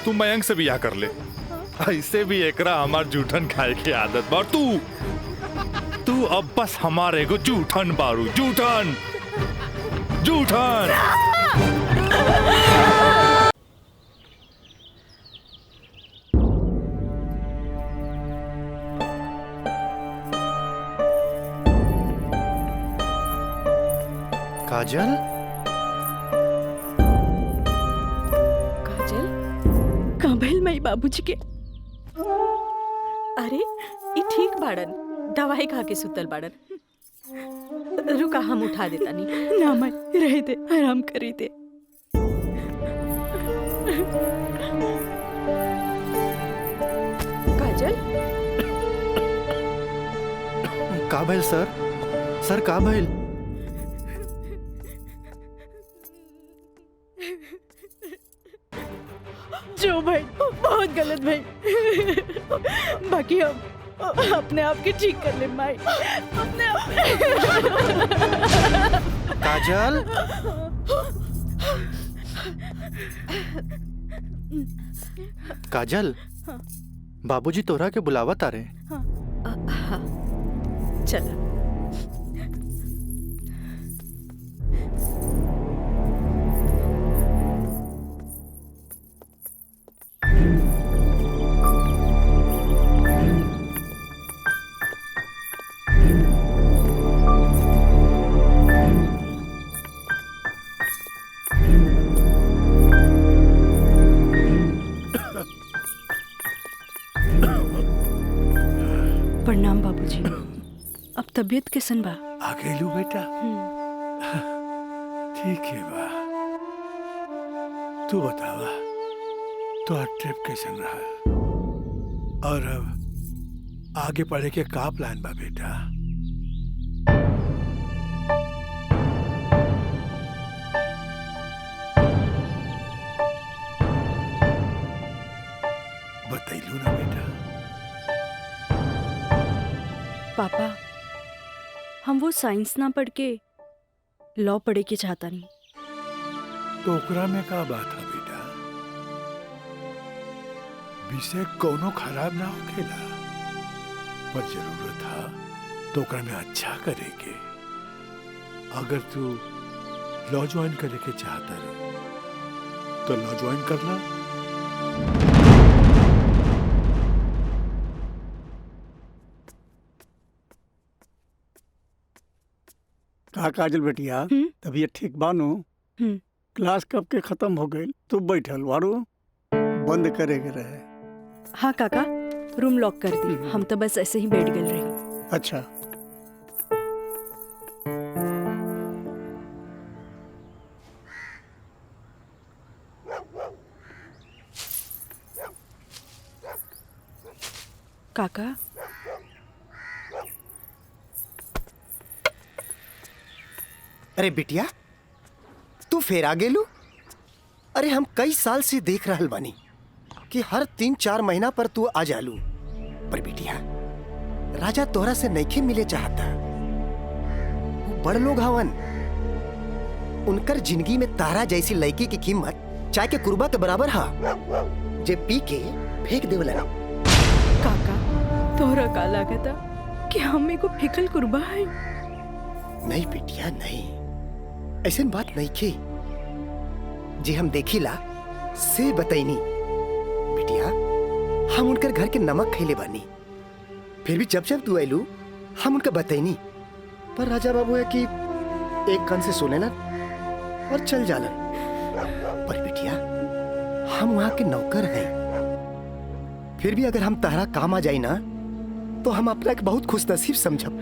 तू मयंक से ब्याह कर ले, ऐसे भी एकरा हमार जूठन खाए की आदत बा। और तू अब बस हमारे को जूठन बारू, जूठन जूठन। काजल काजल का भइल माई बाबूजी के? अरे ये ठीक बाड़न, दवाई खा के सुतल बाड़न। रुका हम उठा देता नहीं। ना माई रह दे, आराम करी दे। काजल का भइल सर? सर का भइल? जो भाई बहुत गलत भाई, बाकी हम अपने आप के ठीक कर ले माई, अपने आप। काजल काजल बाबूजी तोरा के बुलावत आ रहे। चल प्रणाम बाबूजी। अब तबीयत कैसन बा? आ गइलू बेटा? ठीक है बा। तू बतावा तो ट्रिप कैसन रहा, और अब आगे पढ़े के का प्लान बा बेटा? बतैलू ना बेटा? पापा हम वो साइंस ना पढ़ के लॉ पढ़े के चाहता नहीं। तो ओकरा में का बात है बेटा? विषय कोनो खराब ना होखेला, पर जरूरत है तो ओकरा में अच्छा करे के। अगर तू लॉ ज्वाइन करे के चाहता रहो तो लॉ ज्वाइन कर ला। का काजल बेटिया तबीयत ठीक बानो? क्लास कब के खत्म हो गई? तू बैठल वारू बंद करे के रहे। हाँ काका रूम लॉक कर दी, हम तो बस ऐसे ही बैठ गए रही। अच्छा काका अरे बिटिया तू फिर आ गेलू? अरे हम कई साल से देख रहल बानी कि हर 3-4 महीना पर तू आ जालू, पर बिटिया राजा तोहरा से नइखे मिले चाहता। वो बड़ लोग हवन, उनकर जिंदगी में तारा जैसी लड़की की कीमत चाय के कुर्बा के बराबर हा, जे पी के फेंक देवलन। काका तोहरा का लागता कि हमें को फिकल कुर्बा है? नहीं बिटिया नहीं, ऐसी बात नहीं की जे हम देखिला से बताइनी। बिटिया हम उनकर घर के नमक खैले बानी, फिर भी जब जब तू आयलू हम उनका बताइनी, पर राजा बाबू है कि एक कान से सुने ना और चल जालन। पर बिटिया हम वहाँ के नौकर हैं। फिर भी अगर हम तहरा काम आ जाई ना तो हम अपना एक बहुत खुश नसीब समझब।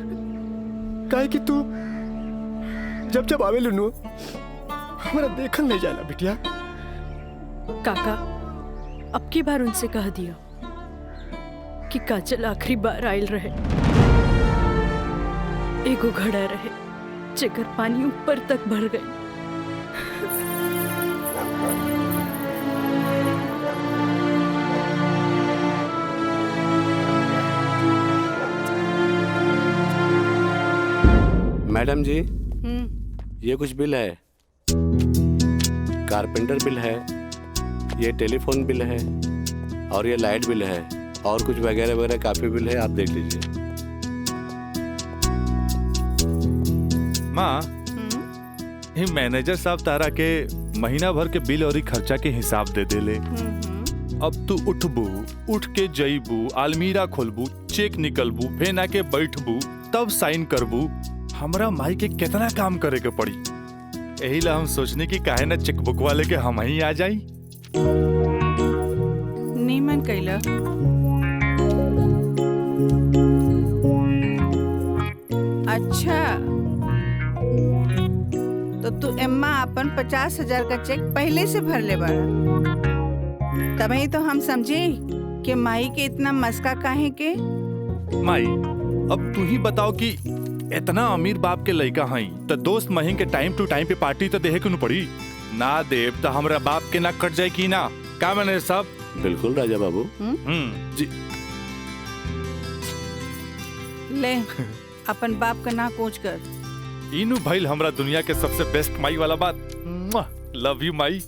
काहे कि तू जब जब आवे लुनू हमारा देखल नहीं जाला बिटिया। काका अब की बार उनसे कह दिया कि काजल आखिरी बार आयल रहे, एगो घड़ा रहे जेकर पानी ऊपर तक भर गई। मैडम जी, ये कुछ बिल है, कारपेंटर बिल है, ये टेलीफोन बिल है और ये लाइट बिल है और कुछ वगैरह वगैरह काफी बिल है, आप देख लीजिए। माँ, ये मैनेजर साहब तारा के महीना भर के बिल और खर्चा के हिसाब दे देले। अब तू उठबू, उठ के जईबू, अलमीरा खोलबू, चेक निकलबू, फेन आके बैठबू, तब साइन करबू। हमरा माई के कितना काम करे के पड़ी। यही ला हम सोचने की काहे ना चेकबुक वाले के हम ही आ जाई। नीमन कैला। अच्छा, तो तू एम्मा अपन 50,000 का चेक पहले से भर ले बाड़ा। तभी तो हम समझे कि माई के इतना मस्का काहे के। माई, अब तू ही बताओ कि इतना अमीर बाप के लड़का हई तो दोस्त महीन के टाइम टू टाइम पे पार्टी तो देहे क्यों पड़ी। ना देव तो हमरा बाप के ना कट जाए की ना। का मैंने सब बिल्कुल राजा बाबू। जी ले अपन बाप का ना कोच कर। इनू भाई हमरा दुनिया के सबसे बेस्ट माई वाला बात। Love you Mai.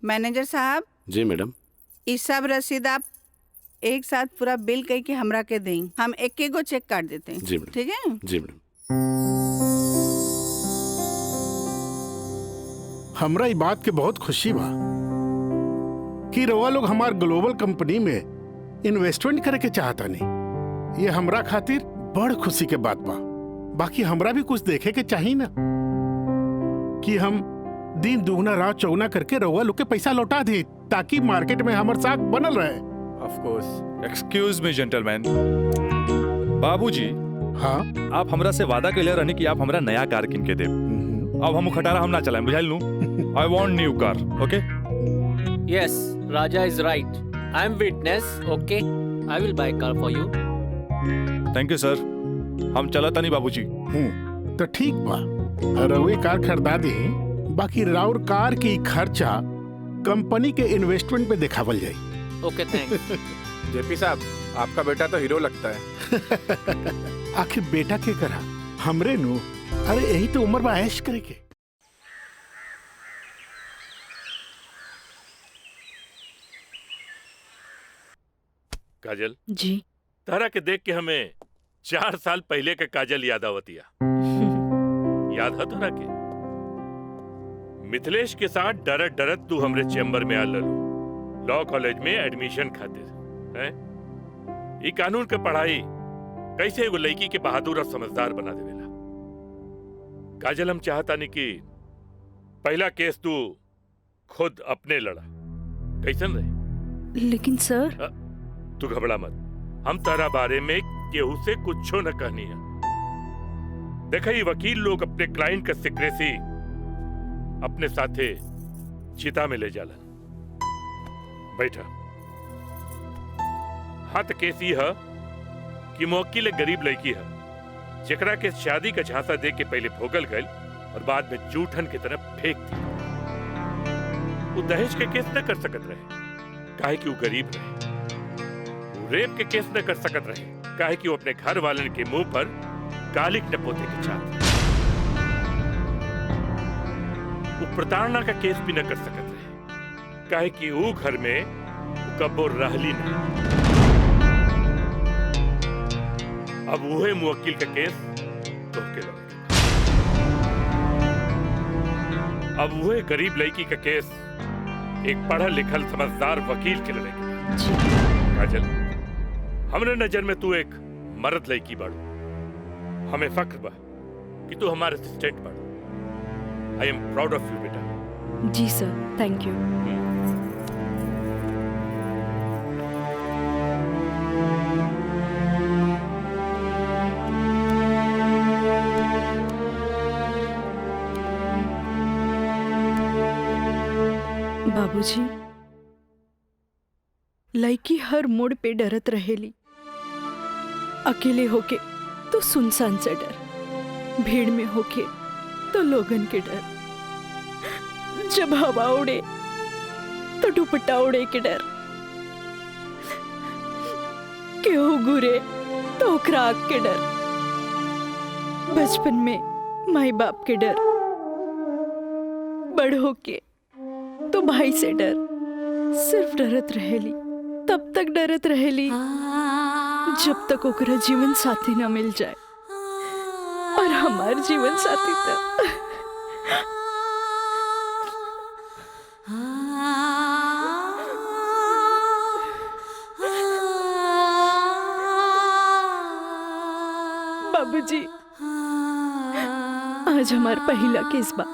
मैनेजर साहब। जी मैडम। इस सब रसीद आप एक साथ पूरा बिल कह के हमरा के दें। हम एक एक गो चेक काट देते हैं। जी मैडम। ठीक है। जी मैडम। हमरा ई बात के बहुत खुशी बा कि रवा लोग हमार ग्लोबल कंपनी में इन्वेस्टमेंट करे के चाहता नहीं। ये हमरा खातिर बड़ खुशी के बात बा। बाकी हमरा भी कुछ देखे के चाहिए ना कि हम दिन दुगना रात चौगुना करके रवा लोग के पैसा लौटा दे ताकि मार्केट में हमार साख बनल रहे। Of course. Excuse me gentleman. बाबूजी, हाँ, आप हमरा से वादा कैले रहनी कि आप हमरा नया कार किन के दे। अब हम खटारा हम ना चलाएं, बुझाइल नू। I want new car, okay? Yes, Raja is right. I am witness. Okay, I will buy car for you. Thank you sir. हम चलता नहीं बाबूजी। तो ठीक बा, रवे कार खरीदा दे। बाकी राउर कार की खर्चा कंपनी के इन्वेस्टमेंट पे दिखावल जाए। Okay, thanks. जेपी साहब, आपका बेटा तो हीरो लगता है। आखिर बेटा के करा हमरे नु। अरे यही तो उम्र में ऐश करे के। काजल जी। तारा के देख के हमें 4 साल पहले के काजल याद आवतिया। याद है तारा के? मिथिलेश के साथ डरत डरत तू हमरे चेम्बर में आ ललू लॉ कॉलेज में एडमिशन खातिर। हैं? ई कानून के पढ़ाई कैसे एगो लड़की के बहादुर और समझदार बना देवेला। काजल, हम चाहता नहीं कि पहला केस तू खुद अपने लड़ा। कैसन रहे? लेकिन सर। तू घबरा मत, हम तारा बारे में केहू से कुछो न कहनी है। देखा, ये वकील लोग अपने क्लाइंट का सिक्रेसी अपने साथे चिता में ले जालन। बैठा। हाँ, तो केस ये है कि मुवक्किल एक गरीब लड़की है जेकरा के शादी का झांसा दे के पहले भोगल गई और बाद में जूठन की तरफ फेंक दी। वो दहेज के केस न कर सकत रहे काहे कि वो गरीब रहे। वो रेप के केस न कर सकत रहे काहे कि वो अपने घर वालन के मुंह पर गालिक न पोते के चाहते। वो प्रताड़ना का केस भी न कर सकत रहे काहे कि वो घर में कबो रहली नहीं। अब वही मुवक्किल का केस तो के लगे। अब वही गरीब लड़की का केस एक पढ़ल लिखल समझदार वकील के लड़ेगी। काजल, हमरे नजर में तू एक मर्द लड़की बाड़ू। हमें फक्र बा कि तू हमारे असिस्टेंट बाड़ू। आई एम प्राउड ऑफ यू बेटा। जी सर, थैंक यू। बाबूजी, लड़की हर मोड़ पे डरत रहेली। अकेले होके तो सुनसान से डर, भीड़ में होके तो लोगन के डर, जब हवा उड़े तो दुपट्टा उड़े के डर, केहू गुरे तो ओकरा आग के डर, बचपन में माई बाप के डर, बड़ होके तो भाई से डर, सिर्फ डरत रहेली। तब तक डरत रहेली जब तक ओकरा जीवन साथी ना मिल जाए, और हमार जीवन साथी तो बाबूजी, आज हमार पहला केस बा,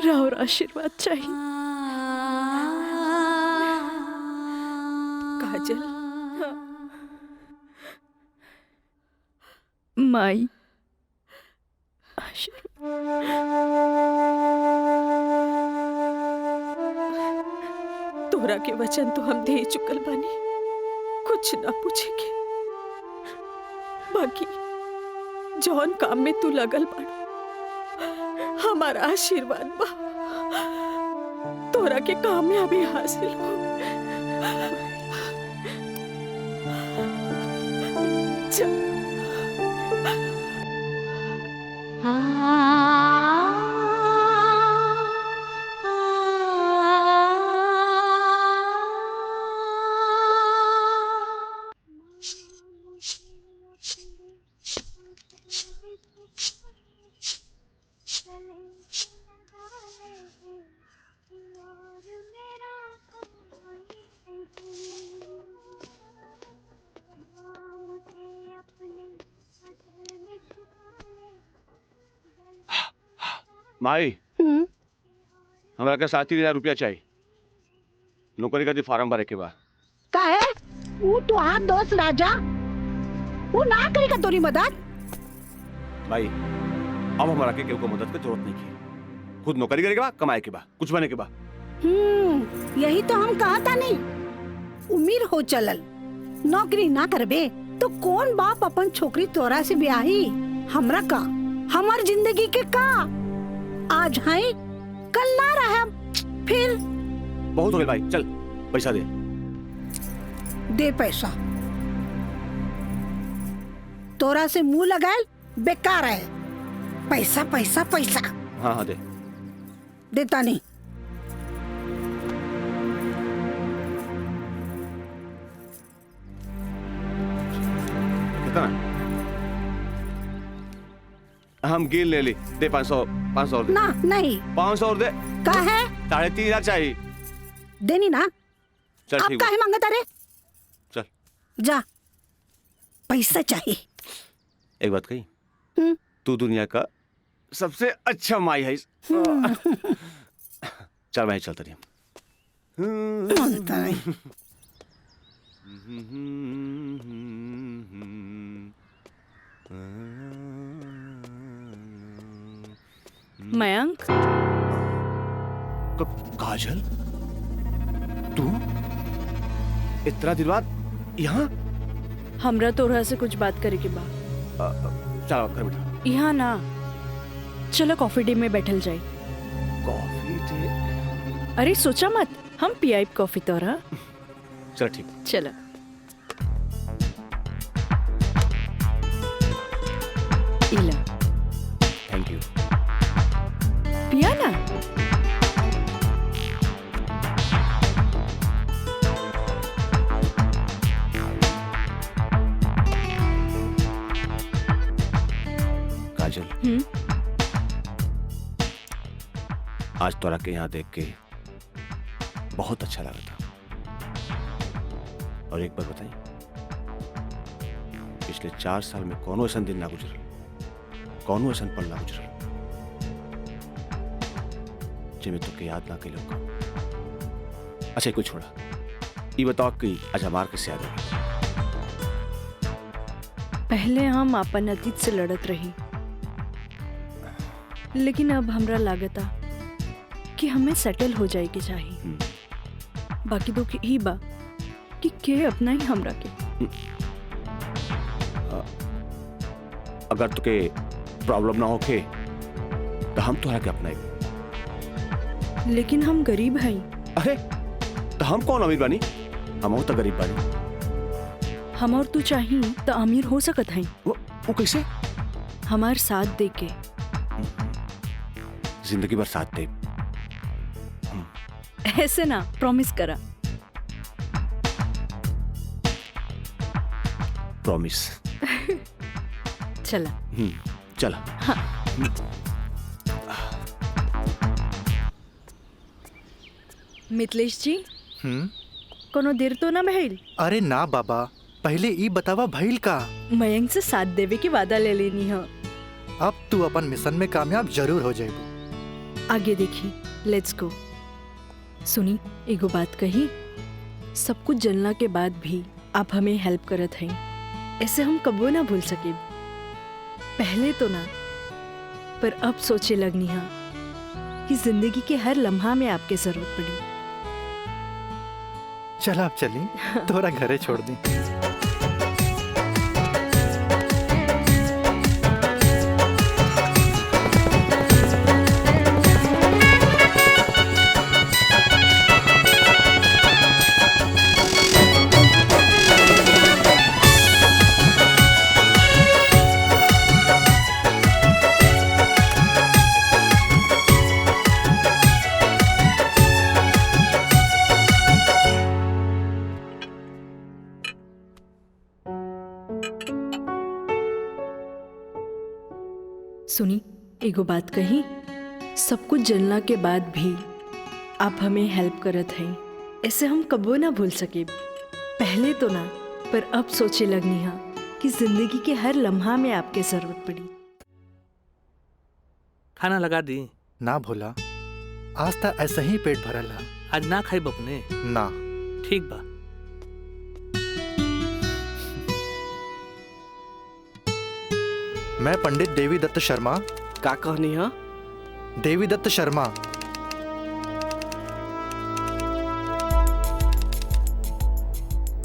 राउर आशीर्वाद चाहिए। काजल, माई तोरा के वचन तो हम दे चुकल बानी, कुछ ना पूछेगे। बाकी जौन काम में तू लगल बाड़ा, हमारा आशीर्वाद बा तोरा के कामयाबी हासिल हो। माई, हमरा के 3000 रुपया चाहिए, नौकरी का फार्म भरे के बाद। काहे? वो तो हाथ दोस्त राजा, वो ना करेगा तोरी मदद। भाई, अब हमारा के केहू को मदद की जरूरत नहीं की, खुद नौकरी करे के बाद, कमाए के बाद, कुछ बने के बाद। यही तो हम कहा था नहीं, उम्मीद हो चलल, नौकरी ना करबे तो कौन बाप अपन छोकरी तोरा से ब्याही? हमरा का, हमार जिंदगी के का? आज है कल ना रहा, फिर बहुत हो गया भाई, चल पैसा दे। दे पैसा, तोरा से मुंह लगाए बेकार है। पैसा पैसा पैसा। हाँ हाँ दे। देता नहीं। कितना? हम गिन ले ली, दे 500 और दे। ना नहीं, 500 और दे। का है? 3500 चाहिए। देनी ना। चल आप ठीक काहे मांगता रे? चल जा, पैसा चाहिए। एक बात कही, तू दुनिया का सबसे अच्छा माई है। चल मैं चलता रही। मयंक, काजल, तू इतना दिन बाद यहाँ? हमरा तोरा से कुछ बात करे के बा। चलो कर बेटा। यहाँ ना, चलो कॉफी डे में बैठल जाए। Coffee day? अरे सोचा मत, हम पियाई कॉफी तोरा। चल ठीक। चलो। इला। Thank you. पिया ना। काजल, आज तोरा के यहाँ देख के बहुत अच्छा लगा था। और एक बार बताई, पिछले 4 साल में कौनो ऐसा दिन ना गुजरल, कौनो ऐसा पल ना गुजरल जे में तुके याद ना कैलो का। अच्छा कुछ छोड़ा, ये बताओ कि आज हमार कैसे याद है? पहले हम अपन अतीत से लड़त रही, लेकिन अब हमरा लागता कि हमें सेटल हो जाए के चाहिए। बाकी तो ही बा कि के अपना ही हमरा के। अगर तुके प्रॉब्लम ना होके तो हम तोहरा के अपनाए। लेकिन हम गरीब हैं। अरे तो हम कौन अमीर बानी? हम तो गरीब बानी। हम और तू चाहिए तो अमीर हो सकत हैं। वो कैसे? हमार साथ दे के। जिंदगी भर साथ दे। ऐसे ना, प्रॉमिस करा। प्रॉमिस। चला। चला। हाँ। मिथिलेश जी, कोनो देर तो ना भइल? अरे ना बाबा, पहले ई बतावा भइल का? मयंक से साथ देवे की वादा ले लेनी है। अब तू अपन मिशन में कामयाब जरूर हो जाएगी। आगे देखी, लेट्स गो। सुनी, एगो बात कही, सब कुछ जलना के बाद भी आप हमें हेल्प करत हैं, ऐसे हम कबो ना भूल सके। पहले तो ना, पर अब सोचे लगनी है कि जिंदगी के हर लम्हा में आपके जरूरत पड़ी। चला अब चली, तोरा घरे छोड़ दी। सुनी, एगो बात कही, सब कुछ जलना के बाद भी आप हमें हेल्प करत हैं, ऐसे हम कबो ना भूल सके। पहले तो ना, पर अब सोचे लगनी है कि जिंदगी के हर लम्हा में आपके जरूरत पड़ी। खाना लगा दी? ना भोला, आज तक ऐसा ही पेट भरल है। आज ना खाई बपने? ना। ठीक बा। मैं पंडित देवी दत्त शर्मा। का कहनी है? देवी दत्त शर्मा।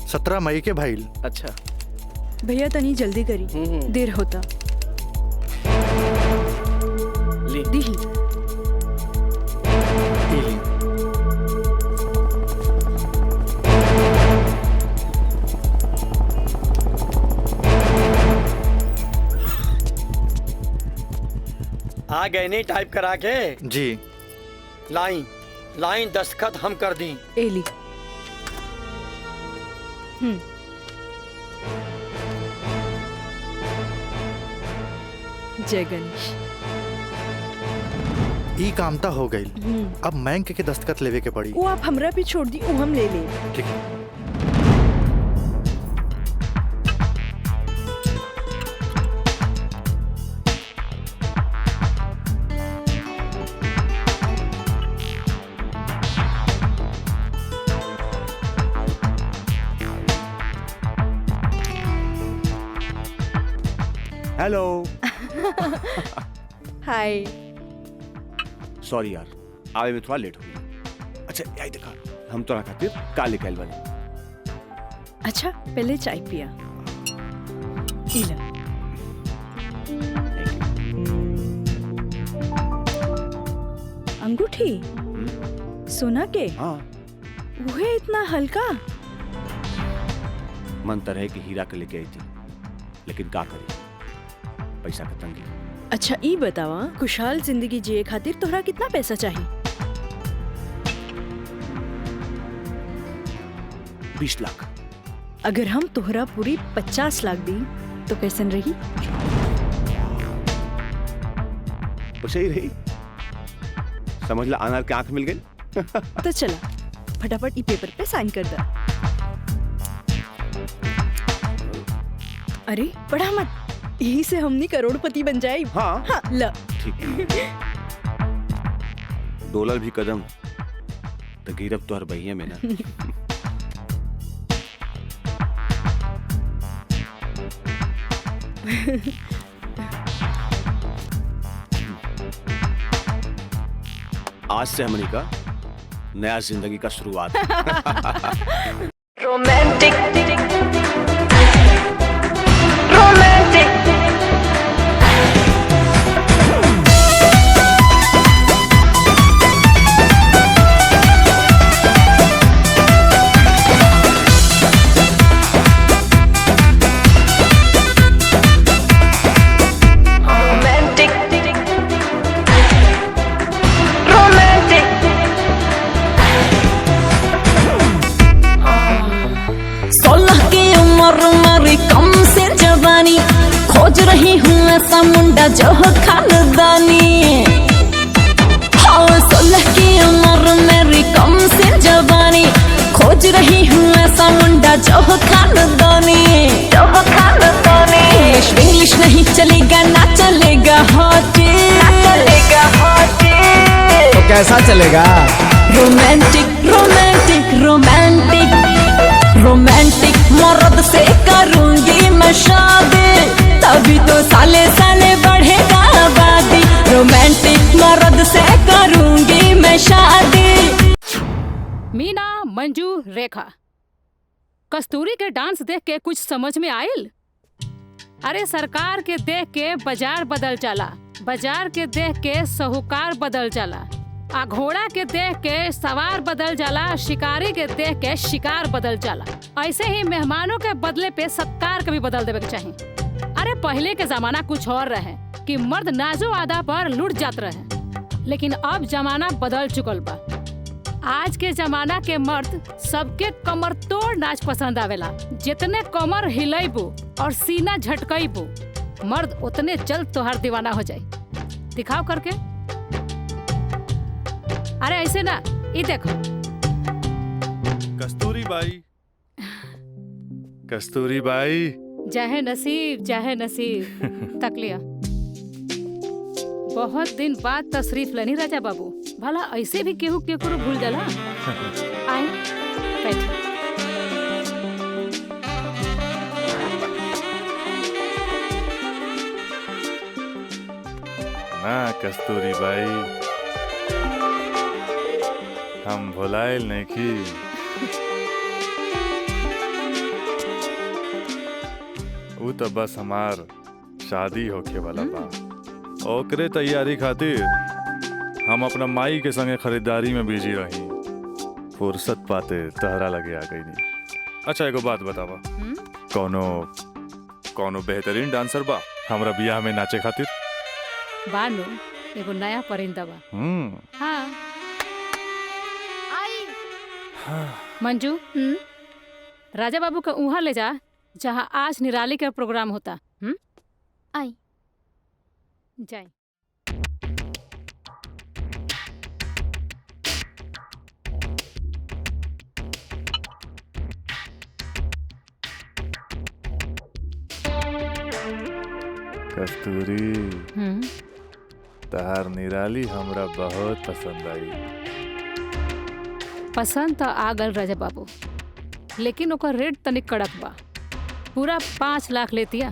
सत्रह मई के भाईल। अच्छा भैया तनी जल्दी करी, देर होता। दी ही। आ गए नहीं टाइप करा के? जी। लाइन लाइन दस्तखत हम कर दी। एली। जय गणेश। ई कामता हो गई। अब बैंक के दस्तखत लेवे के पड़ी। वो आप हमरा पे छोड़ दी, वो हम ले ले। ठीक है। हेलो। हाय। सॉरी यार, आवे में थोड़ा लेट हो गया। अच्छा यही देखा, हम तो खातिर काले कैल वाले। अच्छा पहले चाय पिया। इला। अंगूठी सोना के? हाँ। वो है इतना हल्का? मन तो रहे कि हीरा के लेके आई थी, लेकिन का करी, पैसा का तंगी। अच्छा ई बतावा, खुशहाल जिंदगी जिए खातिर तोहरा कितना पैसा चाहिए? 20 लाख। अगर हम तोहरा पूरी 50 लाख दी तो कैसन रही? वैसे ही रही। समझ ला, अनार की आंख मिल गई। तो चला फटाफट ई पेपर पे साइन कर दे। अरे पढ़ा मत, यही से हमनी करोड़पति बन जाए। हाँ, हाँ ल। ठीक है। डोलर भी कदम तो गिरब तो हर बहिया में ना। आज से हमनी का नया जिंदगी का शुरुआत। रोमांटिक खोज रही हूँ ऐसा मुंडा जो हो खानदानी। हाँ 16 की उम्र मेरी कम से जवानी, खोज रही हूँ ऐसा मुंडा जो हो खानदानी। इंग्लिश नहीं चलेगा ना चलेगा हॉटी, तो कैसा चलेगा? रोमांटिक रोमांटिक रोमांटिक रोमांटिक मर्द से करूंगी मैं शादी, तभी तो साले साले बढ़ेगा आबादी। रोमांटिक मर्द से करूंगी मैं शादी। मीना, मंजू, रेखा, कस्तूरी के डांस देख के कुछ समझ में आयल? अरे सरकार के देख के बाजार बदल जाला, बाजार के देख के साहूकार बदल जाला, आ घोड़ा के देख के सवार बदल जाला, शिकारी के देख के शिकार बदल जाला। ऐसे ही मेहमानों के बदले पे सत्कार के भी बदल देवे के चाहिए। अरे पहले के जमाना कुछ और रहे कि मर्द नाजो आदा पर लुट जात रहे, लेकिन अब जमाना बदल चुकल बा। आज के जमाना के मर्द सबके कमर तोड़ नाच पसंद आवेला। जितने कमर हिलैबू और सीना झटकैबू, मर्द उतने जल्द तोहार दीवाना हो जाए। दिखाओ करके। अरे ऐसे ना, ये देखो। कस्तूरी बाई, कस्तूरी बाई। जय नसीब, जय नसीब। तक लिया। बहुत दिन बाद तशरीफ लेनी राजा बाबू। भला ऐसे भी केहू केकरो भूल जाला। आए बैठ। ना कस्तूरी बाई, हम भुलाइल नहीं की। वो तो बस हमार शादी होके वाला बा, ओकरे तैयारी खातिर हम अपना माई के संगे खरीदारी में बिजी रही। फुर्सत पाते तहरा लगे आ गई नहीं। अच्छा एगो बात बतावा, कौनो बेहतरीन डांसर बा हमरा बियाह में नाचे खातिर? बानो एगो नया परिंदा बा। हाँ। मंजू, राजा बाबू का उहाँ ले जा जहाँ आज निराली का प्रोग्राम होता। आई जाए। कस्तूरी, तहार निराली हमरा बहुत पसंद आई। पसंद तो आ गल राजा बाबू, लेकिन ओकर रेट तनिक कड़क बा। पूरा 5 लाख लेतिया।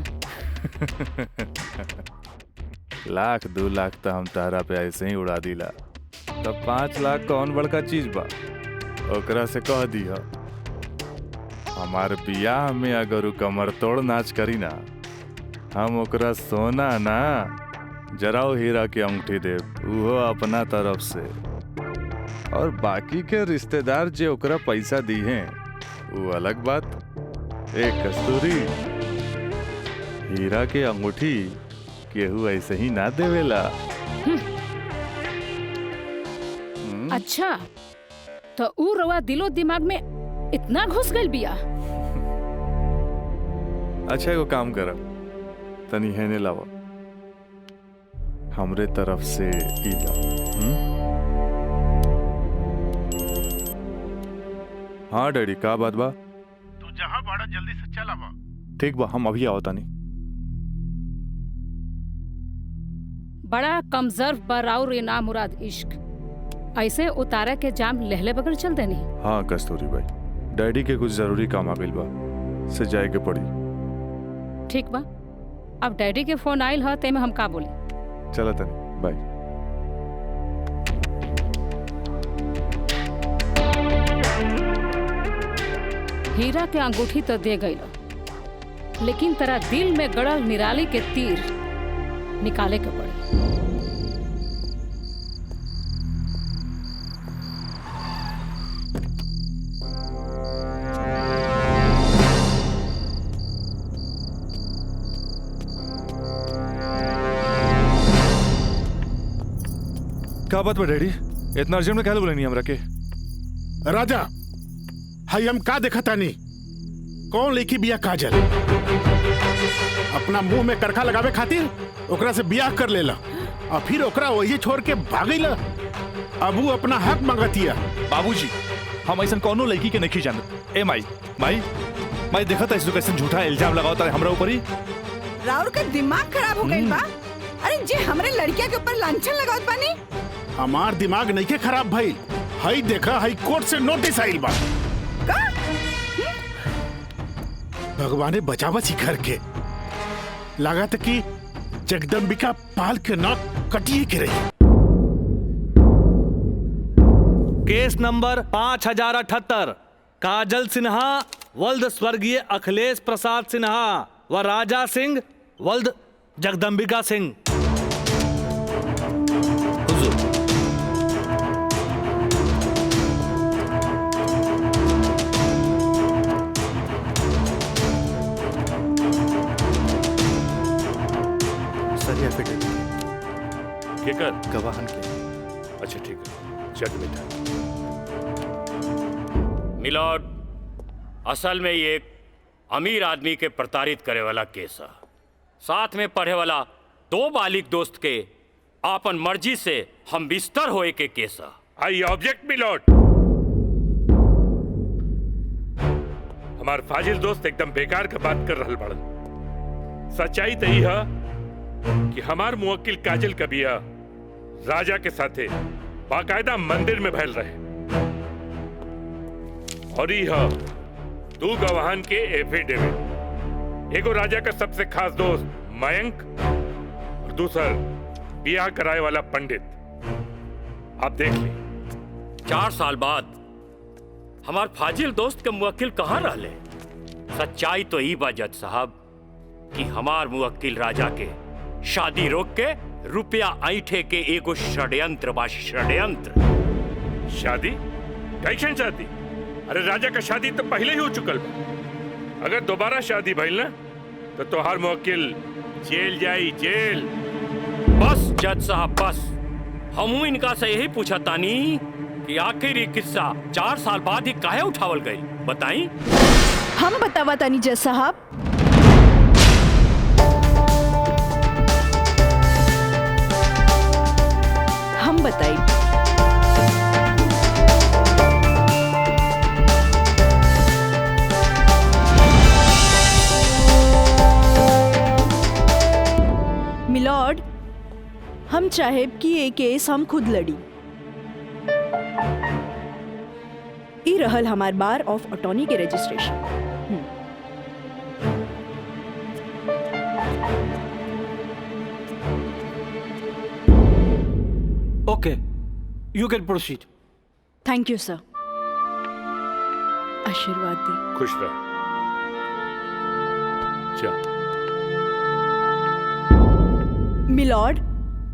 लाख 2 लाख तो हम तारा पे ऐसे ही उड़ा दिला, तब 5 लाख कौन बड़का चीज बा? ओकरा से कह दिया हमार बियाह में अगर उ कमर तोड़ नाच करी ना, हम ओकरा सोना ना जराओ हीरा के अंगूठी दे, उहो अपना तरफ से। और बाकी के रिश्तेदार जे ओकरा पैसा दी हैं वो अलग बात। एक कस्तूरी, हीरा के अंगूठी केहू ऐसे ही ना देवेला। अच्छा, तो ऊ रवा दिलो दिमाग में इतना घुस गइल बिया। अच्छा एगो काम कर, तनी हेने लावा, हमरे तरफ से ई ला। हाँ डैडी, का बात बा? तू जहाँ बड़ा जल्दी से चल आवा। ठीक बा, हम अभी आओ तानी। बड़ा कमजोर बराउर ये नामुराद इश्क। ऐसे उतारा के जाम लहले बगल चल देनी। हाँ कस्तूरी भाई, डैडी के कुछ जरूरी काम आ गइल बा, से जाए के पड़ी। ठीक बा, अब डैडी के फोन आयल ह ते में हम का बोली। चला तनी, बाय। हीरा के अंगूठी तो दे गई, लेकिन तेरा दिल में गड़ल निराली के तीर निकाले के पड़ी। क्या बात बा डैडी, इतना अर्जेंट में क्या बोले नहीं हमरा के? राजा, हाई हम का देखा तानी? कौन लेकी बिया काजल? अपना मुंह में करखा लगावे खातिर ओकरा से बियाह कर लेला और फिर ओकरा वही छोड़ के भागैला। अब वो अपना हक मांगतिया। बाबूजी, हम ऐसा कौनो लड़की के नहीं जानत। ए माई माई माई, देखा था कैसे झूठा इल्जाम लगाओ तारे हमरा ऊपर ही। राउर का दिमाग खराब हो गई बा। अरे जे हमरे लड़किया के ऊपर लांछन लगावत बानी। हमार दिमाग नहीं के खराब भाई। हाई देखा, हाई कोर्ट से नोटिस आइल बा। भगवाने बचावा घर के। लागत कि जगदम्बिका पाल के नाक कटिए के रही। केस नंबर 5078, काजल सिन्हा वल्द स्वर्गीय अखिलेश प्रसाद सिन्हा व राजा सिंह वल्द जगदम्बिका सिंह। केकर? गवाहन के। अच्छा ठीक है, चल बेटा। मिलॉर्ड, असल में ये एक अमीर आदमी के प्रताड़ित करे वाला केस है। साथ में पढ़े वाला 2 बालिग दोस्त के आपन मर्जी से हम बिस्तर होए के केस है। I object milord. हमार फाजिल दोस्त एकदम बेकार का बात कर रहल बड़न। सच्चाई तो यही है कि हमार मुवक्किल काजल का बिया राजा के साथे बाकायदा मंदिर में भैल रहे। और यह 2 गवाहन के एफिडेविट, एगो राजा का सबसे खास दोस्त मयंक और दूसर बियाह कराए वाला पंडित। आप देख ली। 4 साल बाद हमार फाजिल दोस्त के मुवक्किल कहाँ रहले? सच्चाई तो ई बा जज साहब कि हमार मुवक्किल राजा के शादी रोक के रुपया ऐठे के एगो षड्यंत्र बा, षड्यंत्र। शादी? कैसन शादी? अरे राजा का शादी तो पहले ही हो चुकल बा। अगर दोबारा शादी भइल ना तो तोहार मुवक्किल जेल जाई, जेल। बस जज साहब बस, हमू इनका से यही पूछा तानी कि आखिर ये किस्सा 4 साल बाद ही काहे उठावल गई, बताई? हम बतावा तानी जज साहब। हम बताई। मिलॉर्ड, हम चाहे कि ये केस हम खुद लड़ी। ई रहल हमार बार ऑफ अटॉर्नी के registration. Okay, you can proceed. Thank you sir. आशीर्वाद दी। खुश रह। चल। मिलॉर्ड,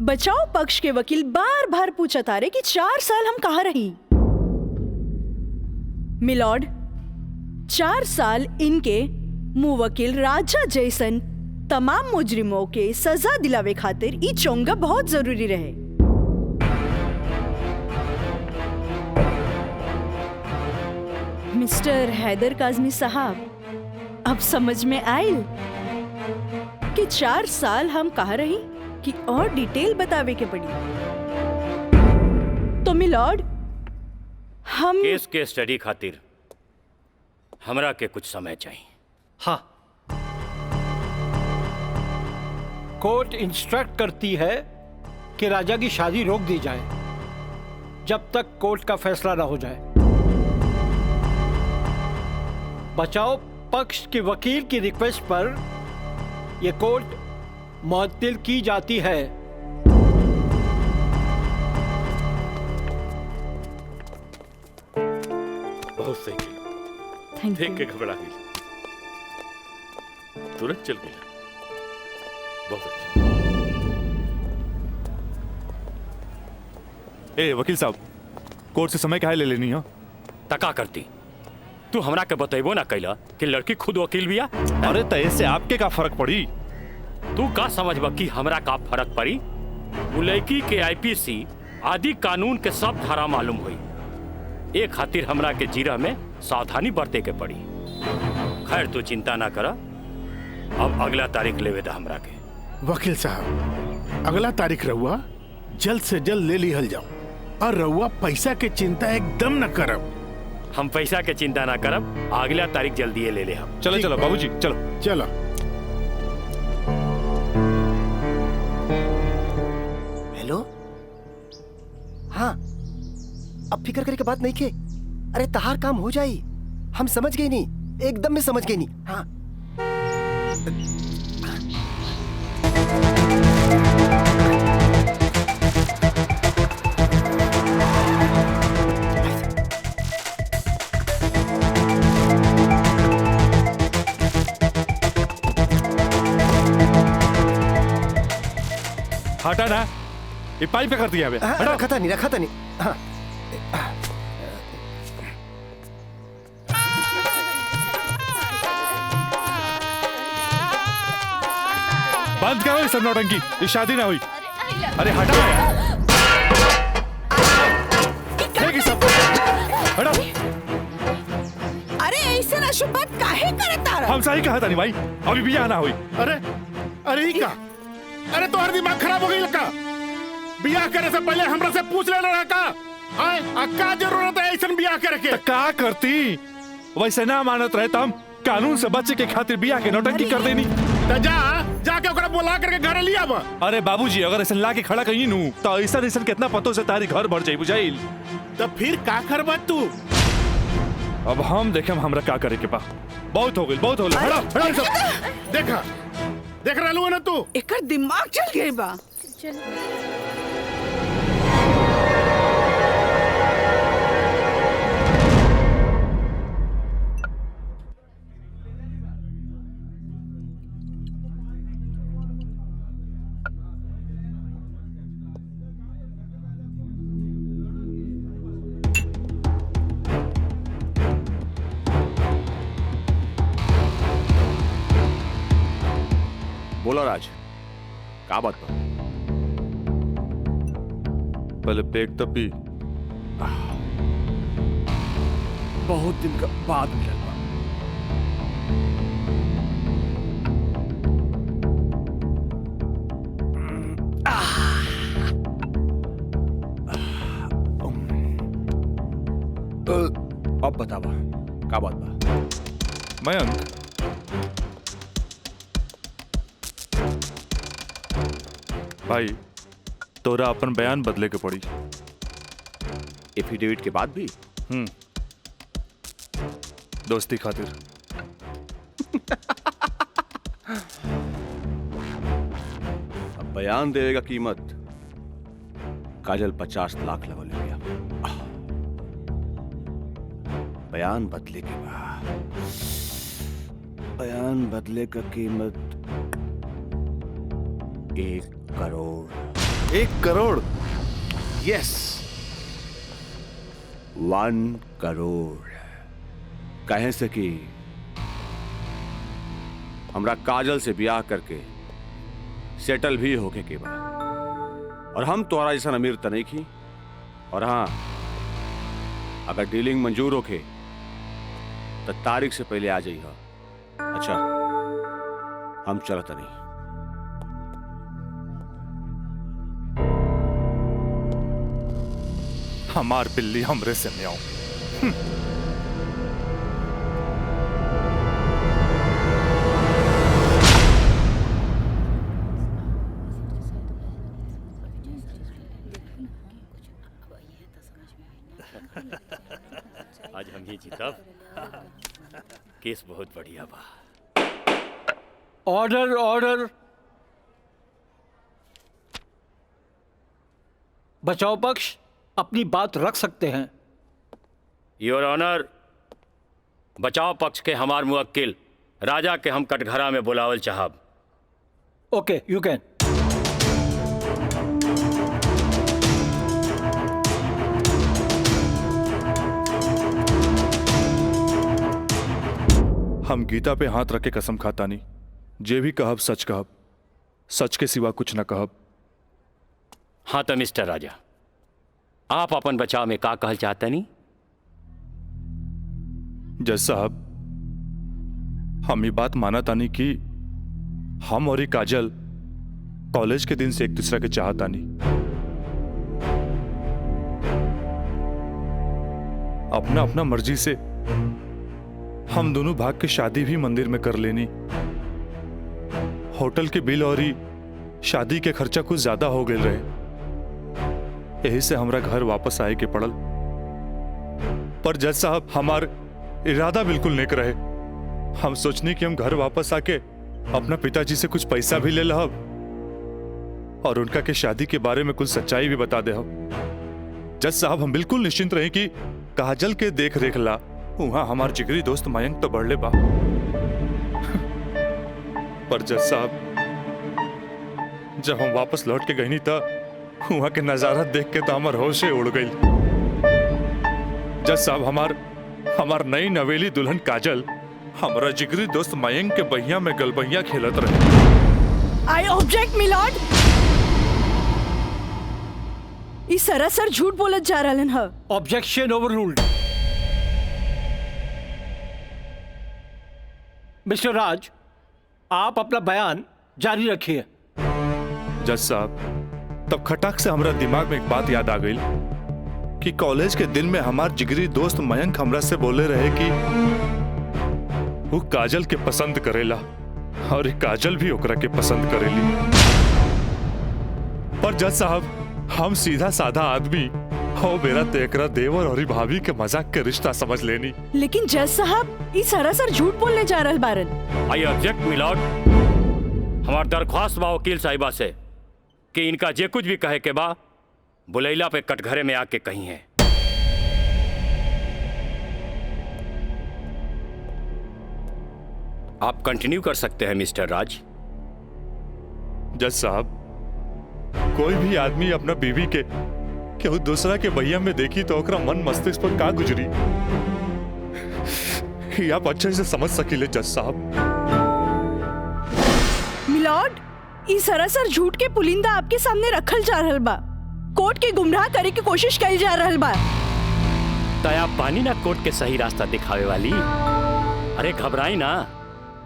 बचाव पक्ष के वकील बार बार पूछा तारे कि 4 साल हम कहाँ रही। मिलॉर्ड, 4 साल इनके मुवक्किल राजा जैसन तमाम मुजरिमों के सजा दिलावे खातिर ई चोंगा बहुत जरूरी रहे। मिस्टर हैदर काज़मी साहब, अब समझ में आयल कि 4 साल हम कहाँ रही कि और डिटेल बतावे के पड़ी। तो मिलॉर्ड, हम केस के स्टडी खातिर हमरा के कुछ समय चाहिए। हाँ, कोर्ट इंस्ट्रक्ट करती है कि राजा की शादी रोक दी जाए। जब तक कोर्ट का फैसला ना हो जाए। बचाव पक्ष के वकील की रिक्वेस्ट पर यह कोर्ट मुअत्तिल की जाती है। बहुत सही खेला, देख के घबरा गई, तुरंत चल गया। बहुत अच्छा। ए वकील साहब, कोर्ट से समय काहे ले लेनी हो? तका करती तू हमरा के बतेबो ना कैला कि लड़की खुद वकील बिया। अरे तय से आपके का फर्क पड़ी? तू का समझबा कि हमरा का फर्क पड़ी? वो लड़की के आईपीसी आदि कानून के सब धारा मालूम हुई। एक खातिर हमरा के जीरा में सावधानी बरते के पड़ी। खैर तू चिंता ना करा, अब अगला तारीख लेवे दा हमरा के। वकील साहब, अगला तारीख रहुआ जल्द से जल्द ले लिहल जाओ, और रहुआ पैसा के चिंता एकदम न करब। हम पैसा के चिंता ना करब, अगला तारीख जल्दी ले ले हम। चलो चलो बाबूजी, चलो चलो। हेलो, हाँ, अब फिक्र करे के बात नहीं के। अरे तहार काम हो जाई, हम समझ गए नहीं, एकदम में समझ गए नहीं। हाँ हटा ना, ये पाइप पे कर दिया अबे। रखा था नहीं। हाँ। बंद करो ये सब नौटंकी, ये शादी ना हुई। अरे हटा यार, ये सब हटा। अरे ऐसे ना शुभ बात काहे करत तारा? हम सही कहा था नहीं भाई, अभी भी ना हुई। अरे ही का? अरे तो हर दिमाग खराब हो गई लगा। बियाह करे से पहले हमरा से पूछ लेना रहा का? का जरूरत है ऐसा बियाह करे के? का करती? वैसे ना मानत रहे हम कानून से बच्चे के खातिर बियाह के नौटंकी कर देनी। तो जाके ओकरा बुला करके घर लिया बा। अरे बाबूजी, अगर ऐसा ला के खड़ा कहीं नू तो ऐसा कितना पतों से तारी घर भर जाई बुझाइल। तो फिर का करबा तू? अब हम देखे हमरा का करे के बा। बहुत हो गई, बहुत हो गई। हटा सब। देखा देख रहा ना तू? एकर दिमाग चल गई बा। बोलो राज, का बात बा? पहले पेट तो पी। बहुत दिन का बाद मिलल बा। अब बतावा का बात बा? मयंक, भाई तोरा अपन बयान बदले के पड़ी। एफिडेविट के बाद भी? दोस्ती खातिर। अब बयान देवे का कीमत काजल 50 लाख लगल गया। बयान बदले के बाद बयान बदले का कीमत 1 करोड़। 1 करोड़? यस, 1 करोड़। कहे से कि हमरा काजल से ब्याह करके सेटल भी होके के बाद, और हम तोहरा जैसा अमीर तो नहीं की। और हाँ, अगर डीलिंग मंजूर होके तो तारीख से पहले आ जाइए। अच्छा, हम चलत नहीं। हमार बिल्ली हमरे से म्याऊं। जी तब केस बहुत बढ़िया बा। Order order. बचाव पक्ष अपनी बात रख सकते हैं। योर ऑनर, बचाव पक्ष के हमार मुवक्किल राजा के हम कटघरा में बुलावल चाहब। ओके, यू कैन। हम गीता पे हाथ रख के कसम खाता नहीं, जे भी कहब सच कहब, सच के सिवा कुछ न कहब। हाँ तो मिस्टर राजा, आप अपन बचाव में का कहल चाहते नहीं? जज साहब, हम ये बात माना तानी कि हम और ये काजल कॉलेज के दिन से एक दूसरे के चाहता नहीं। अपना अपना मर्जी से हम दोनों भाग के शादी भी मंदिर में कर लेनी। होटल के बिल और ही शादी के खर्चा कुछ ज्यादा हो गए रहे, यही से हमरा घर वापस आए के पड़ल। पर जज साहब, हमार इरादा बिल्कुल नेक रहे। हम सोचनी कि हम घर वापस आके अपना पिताजी से कुछ पैसा भी ले लहब और उनका के शादी के बारे में कुछ सच्चाई भी बता दे। जज साहब, हम बिल्कुल निश्चिंत रहे कि काजल के देख रेख ला वहां हमार जिगरी दोस्त मयंक तो बढ़ले बा। पर जज साहब, जब हम वापस लौट के गई था वहां के नजारा देख के तो हमार होशे उड़ गई। जज साहब, हमार नई नवेली दुल्हन काजल हमारा जिगरी दोस्त मयंक के बहिया में गलबहिया खेलत रहे। I object milord. ई सरासर झूठ बोलत जा रहलन ह। Objection overruled. मिस्टर राज, आप अपना बयान जारी रखिए। जज साहब, तब खटाक से हमारा दिमाग में एक बात याद आ गई कि कॉलेज के दिन में हमार जिगरी दोस्त मयंक हमरा से बोले रहे कि वो काजल के पसंद करेला और काजल भी ओकरा के पसंद करेली। पर जज साहब, हम सीधा साधा आदमी हो मेरा तेकरा देवर और भाभी के मजाक के रिश्ता समझ लेनी। लेकिन जज साहब, ई सरासर झूठ बोलने जा रहल बारन। I object milord. हमार दरख्वास्त बा वकील साहिबा से कि इनका जे कुछ भी कहे के बा बुलैला पे कटघरे में आके कही है। आप कंटिन्यू कर सकते हैं मिस्टर राज। जज साहब, कोई भी आदमी अपना बीवी के केहू दूसरा के बहिया में देखी तो ओकरा मन मस्तिष्क पर का गुजरी, ये आप अच्छे से समझ सकीले जज साहब। मिलॉर्ड, ई सरासर झूठ के पुलिंदा आपके सामने रखल जा रहल बा। कोर्ट के गुमराह करे की कोशिश कई जा रहल बा। तया पानी ना कोर्ट के सही रास्ता दिखावे वाली। अरे घबराई ना,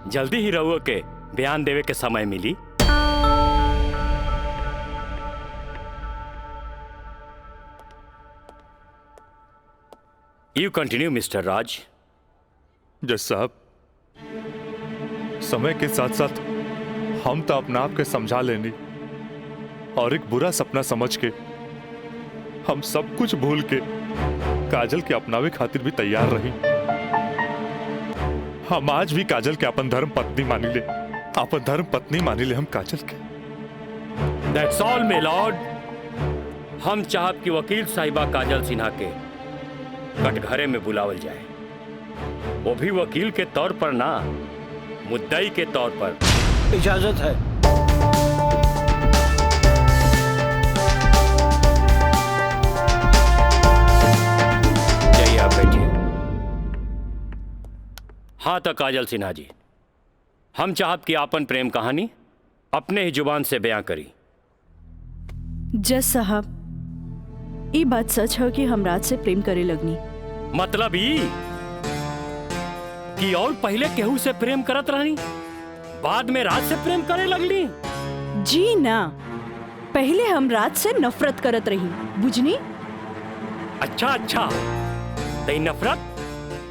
जल्दी ही रहुओ के बयान देवे के समय मिली। यू कंटिन्यू मिस्टर राज। जज साहब, समय के साथ साथ हम तो अपना आप के समझा लेनी और एक बुरा सपना समझ के हम सब कुछ भूल के काजल के अपनावे खातिर भी तैयार रही। हम आज भी काजल के अपन धर्म पत्नी मानी ले, अपन धर्म पत्नी मानी ले हम काजल के। That's all, my lord। हम चाहब कि वकील साहिबा काजल सिन्हा के कटघरे में बुलावल जाए, वो भी वकील के तौर पर ना, मुद्दई के तौर पर। इजाजत है। जाइए, आप बैठिए। हाँ तो काजल सिन्हा जी, हम चाहब कि आपन प्रेम कहानी अपने ही जुबान से बयां करी। जज साहब, ये बात सच है कि हम रात से प्रेम करे लगनी। मतलब ई कि और पहले केहू से प्रेम करत रहनी, बाद में रात से प्रेम करे लगली? जी ना, पहले हम रात से नफरत करत रही, बुझनी? अच्छा अच्छा, तो नफरत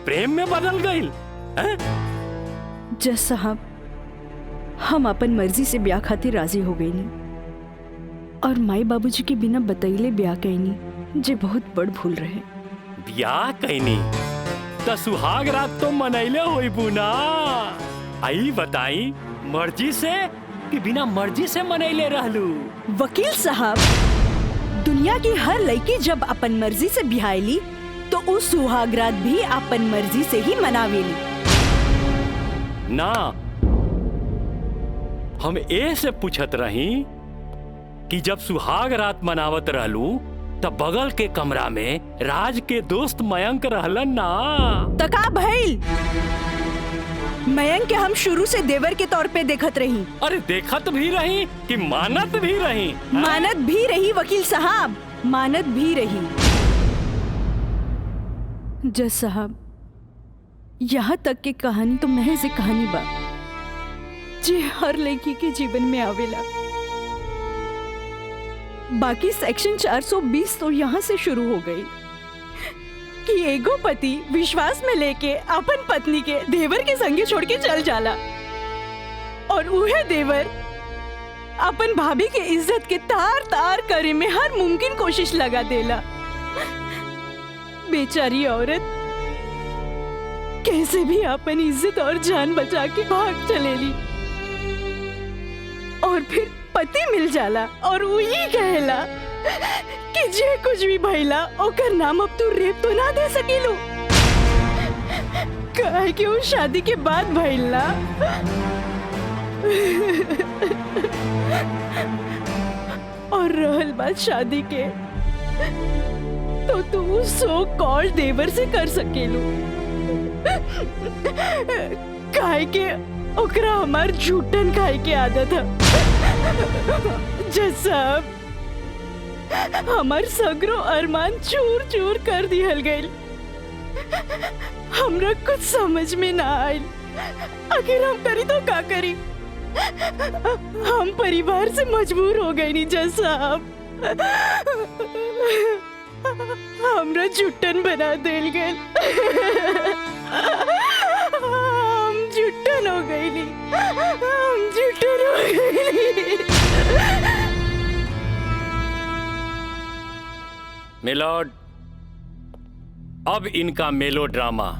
प्रेम में बदल गई? जज साहब, हम अपन मर्जी से ब्याह खातिर राजी हो गई नी और माई बाबूजी के बिना बतैले ब्याह कहनी, जे बहुत बड़ भूल रहे। ब्याह कहनी? तो सुहाग रात तो मनैले होई बुना। आई बताई मर्जी से कि बिना मर्जी से मनैले रहलू? वकील साहब, दुनिया की हर लड़की जब अपन मर्जी से बिहाईली तो उ सुहागरात भी अपन मर्जी से ही मनावेली। ना, हम ए से पूछत रही कि जब सुहाग रात मनावत रहलू तब बगल के कमरा में राज के दोस्त मयंक रहलन ना। तका भइल, मयंक के हम शुरू से देवर के तौर पे देखत रही। अरे देखत भी रही कि मानत भी रही? मानत भी रही वकील साहब, मानत भी रही। जज साहब, यहाँ तक के कहानी तो महज एक कहानी बा जे हर लड़की के जीवन में आवेला। बाकी सेक्शन 420 तो यहाँ से शुरू हो गई कि एगो पति विश्वास में लेके अपन पत्नी के देवर के संगे छोड़ के चल जाला और उहे देवर अपन भाभी के इज्जत के तार तार करे में हर मुमकिन कोशिश लगा देला। बेचारी औरत कैसे भी अपन इज्जत और जान बचा के भाग चलेली और फिर पति मिल जाला और वही कहला कि जे कुछ भी भइला ओकर नाम अब तू रेप तो ना दे सकेलू, काहे कि वो शादी के बाद भइला। और रहल बात शादी के, तो तू सो कॉल देवर से कर सकेलू, काहे के ओकरा हमार झूठन खाए के आदत है। जज साहब, हमार सगरो अरमान चूर चूर कर दिहल गइल। हमरा कुछ समझ में ना आइल, आखिर हम करी तो का करी। हम परिवार से मजबूर हो गए नी जज साहब, हमरा झुट्टन बना देल गइल। हम झुट्टन हो गई नी, हम झुट्टन हो गई। मिलॉर्ड, अब इनका मेलोड्रामा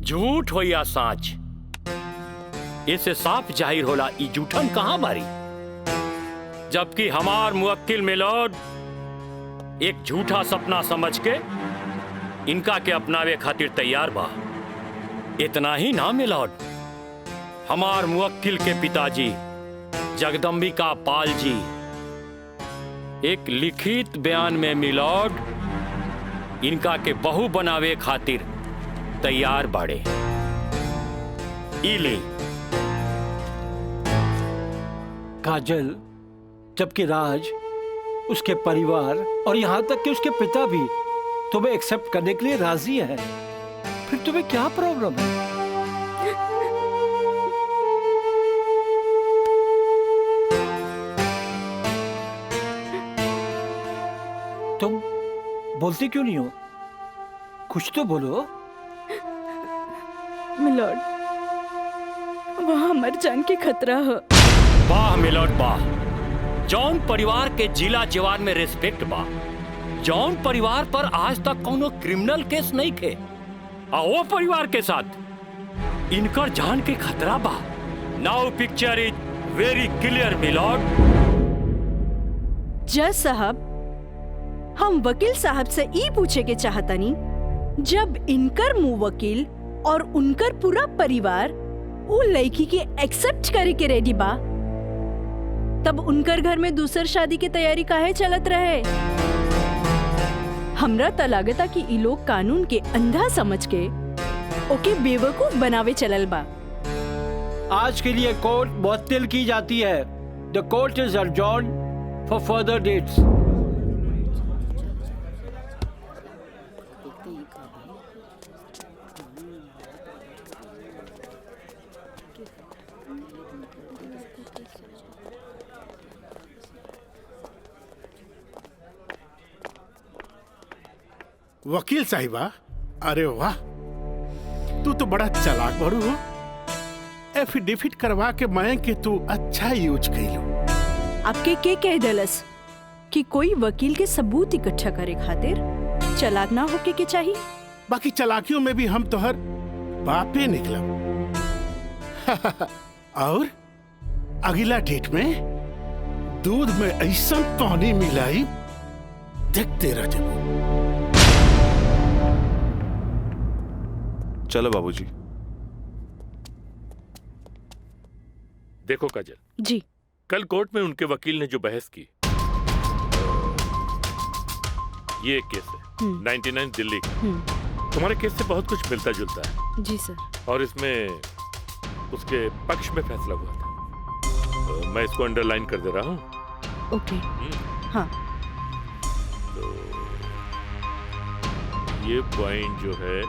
झूठ हो या साच, इससे साफ जाहिर होला ई झूठन कहां बारी। जबकि हमार मुवक्किल मिलॉर्ड एक झूठा सपना समझ के इनका के अपनावे खातिर तैयार बा। इतना ही ना मिलॉर्ड, हमार मुवक्किल के पिताजी जगदम्बिका पाल जी एक लिखित बयान में मिलॉर्ड इनका के बहू बनावे खातिर तैयार बाड़े। इली काजल, जबकि राज, उसके परिवार और यहाँ तक कि उसके पिता भी तुम्हें एक्सेप्ट करने के लिए राजी है, फिर तुम्हें क्या प्रॉब्लम है? तुम बोलती क्यों नहीं हो? कुछ तो बोलो। मिलॉर्ड, वहाँ मर जान के खतरा है। वाह मिलॉर्ड वाह, जौन परिवार के जिला जवान में रिस्पेक्ट बा, जौन परिवार पर आज तक कोनो क्रिमिनल केस नहीं थे, और वो परिवार के साथ इनकर जान के खतरा बा। Now picture is very clear milord. जज साहब, हम वकील साहब से ई पूछे के चाहतनी, जब इनकर मुवक्किल और उनकर पूरा परिवार वो लड़की के एक्सेप्ट करे के रेडी बा, तब उनकर घर में दूसर शादी की तैयारी काहे चलत रहे? हमरा त लागता कि ई लोग कानून के अंधा समझ के ओके बेवकूफ बनावे चलल बा। आज के लिए कोर्ट मुअत्तल की जाती है। The court is adjourned for further dates. वकील साहिबा, अरे वाह, तू तो बड़ा चालाक बड़ू हो। एफिडेविट करवा के मयंक के तू अच्छा यूज कैलू। आपके के कह दलस कि कोई वकील के सबूत इकट्ठा करे खातिर चालाक ना होके के चाहिए? बाकी चालाकियों में भी हम तोहर बापे निकलब। और अगला डेट में दूध में ऐसा पानी मिलाई देखते रह जाओ। चलो बाबूजी। देखो काजल जी, कल कोर्ट में उनके वकील ने जो बहस की, ये एक केस है 99 दिल्ली का। तुम्हारे केस से बहुत कुछ मिलता जुलता है। जी सर। और इसमें उसके पक्ष में फैसला हुआ था। मैं इसको अंडरलाइन कर दे रहा हूँ। ओके। हाँ। तो ये पॉइंट जो है,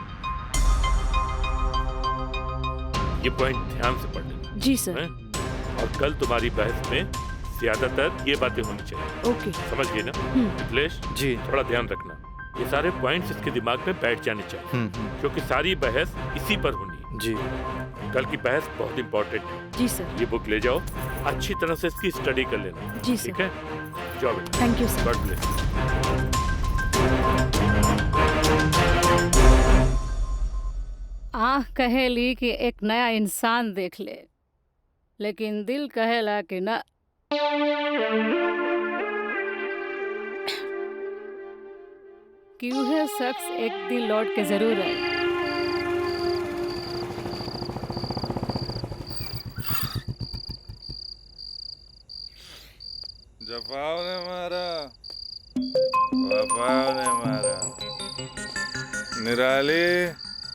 ये पॉइंट ध्यान से पढ़ लेना। जी सर। और कल तुम्हारी बहस में ज्यादातर ये बातें होनी चाहिए। ओके। समझ गई ना मिथिलेश? जी। थोड़ा ध्यान रखना, ये सारे पॉइंट्स इसके दिमाग में बैठ जाने चाहिए, क्योंकि सारी बहस इसी पर होनी है। जी। कल की बहस बहुत इंपॉर्टेंट है। जी सर। ये बुक ले जाओ, अच्छी तरह से इसकी स्टडी कर लेना। जी सर। ठीक है, जाओ बेटा। Thank you sir. God bless. आँख कहेली कि एक नया इंसान देख ले, लेकिन दिल कहेला कि ना। कि वह शख्स एक दिन लौट के जरूर आए। जफाओ ने मारा, वफाओ ने मारा। निराली,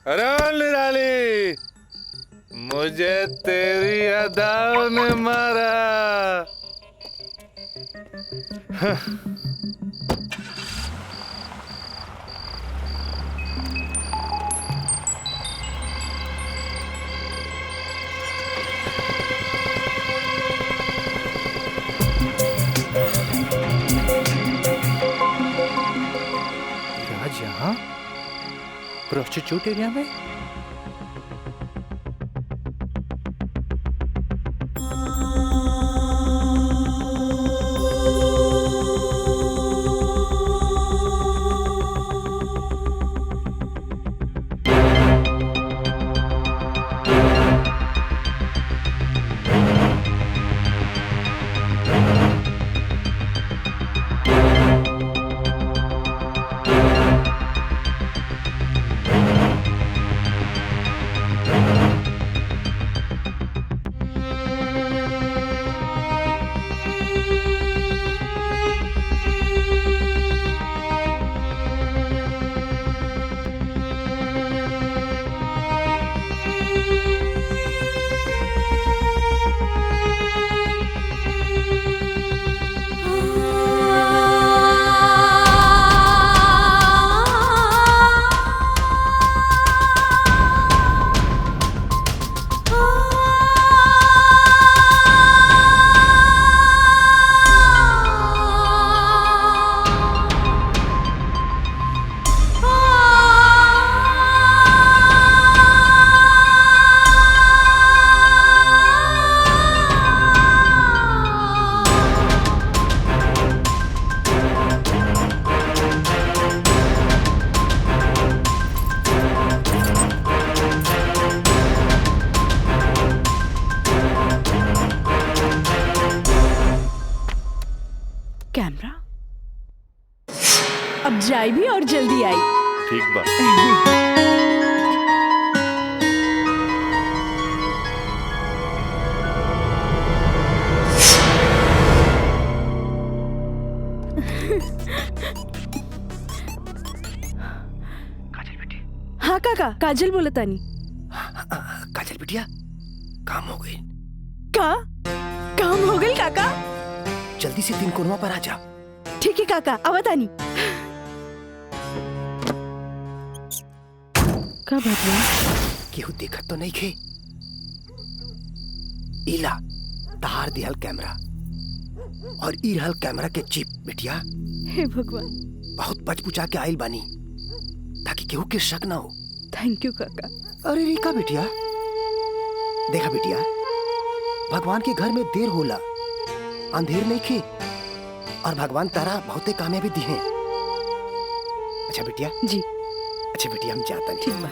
अरे निराली, मुझे तेरी अदाओं ने मारा। राज यहाँ प्रोस्टिट्यूट एरिया में? कैमरा अब जाए भी और जल्दी आई। ठीक बात। हाँ काका, काजल बोला तानी। काजल बिटिया, काम हो गई। काम हो गई काका? जल्दी से 3 कोनवा पर आ जा। ठीक है काका, आवतानी। का भगवान, केहू देखत तो नहीं खे? इला तार दिहल कैमरा और ई रहल कैमरा के चिप। बिटिया हे भगवान, बहुत बचपुचा के आइल बानी ताकि केहू के शक ना हो। थैंक यू काका। अरे रिका बिटिया, देखा बिटिया, भगवान के घर में देर होला, अंधेर नहीं खे, और भगवान तारा बहुते कामयाबी दी है। अच्छा बिटिया जी। अच्छा अच्छा बेटी हम जाता नहीं। ठीक बा।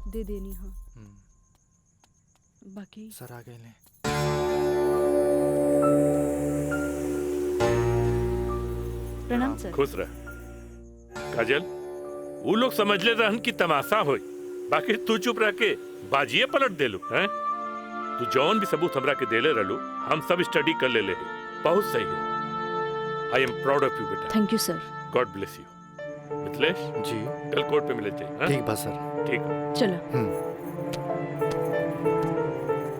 दे देनी हाँ। बाकी सर आ गए ले। प्रणाम सर। खुश रह काजल। वो लोग समझ ले रहन की तमाशा होई, बाकी तू चुप रह के बाजिए पलट देलू हैं। तू जौन भी सबूत हमरा के देले रहलू हम सब स्टडी कर ले बहुत सही है। I am proud of you बेटा। Thank you sir. God bless you. Mithilesh ji कल कोर्ट पे मिले थे। ठीक बा सर। ठीक है चलो।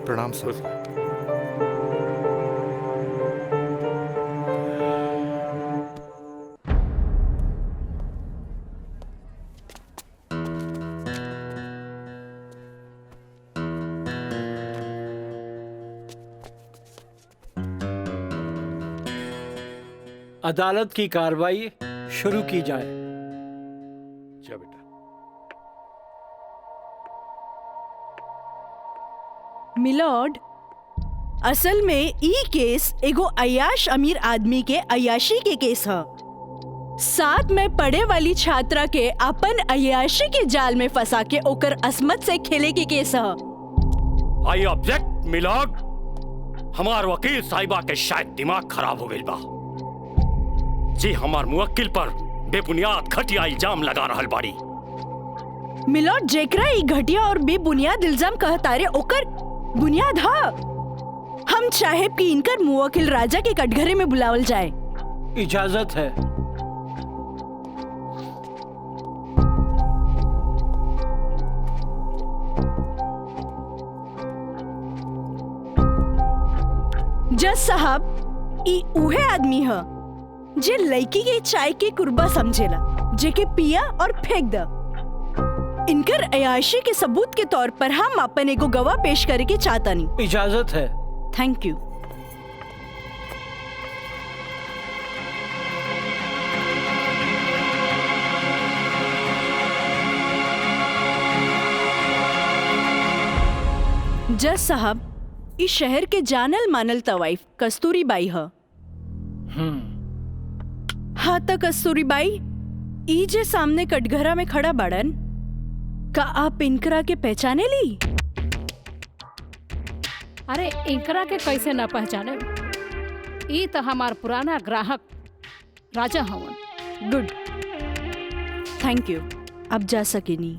प्रणाम सर। अदालत की कार्रवाई शुरू की जाए। जा बेटा। मिलॉर्ड, असल में ई केस एगो अय्याश अमीर आदमी के अय्याशी के केस है। साथ में पढ़े वाली छात्रा के अपन अय्याशी के जाल में फंसा के ओकर असमत से खेले के केस है। I object milord. हमार वकील साहिबा के शायद दिमाग खराब हो गई बा जी। हमार मुवक्किल पर बेबुनियाद घटिया इल्जाम लगा रहल बाड़ी। मिलॉर्ड, जेकरा ई घटिया और बेबुनियाद इल्जाम कहतारे ओकर बुनियाद हा। हम चाहे कि इनकर मुवक्किल राजा के कटघरे में बुलावल जाए। इजाजत है। जज साहब, ई उहे आदमी है जे लड़की के चाय के कुर्बा समझेला, जेके पिया और फेंक द। इनकर अयाशी के सबूत के तौर पर हम अपन एगो गवाह पेश करे के चाहतानी। इजाजत है। Thank you. जज साहब, इस शहर के जानल मानल तवाइफ कस्तूरी बाई है। हाँ तो कस्तूरी बाई, ई जे सामने कटघरा में खड़ा बाड़न, का आप इनकरा के पहचाने ली? अरे इनकरा के कैसे ना पहचाने? ई तो हमार पुराना ग्राहक राजा हवन। Good, thank you. अब जा सकेनी।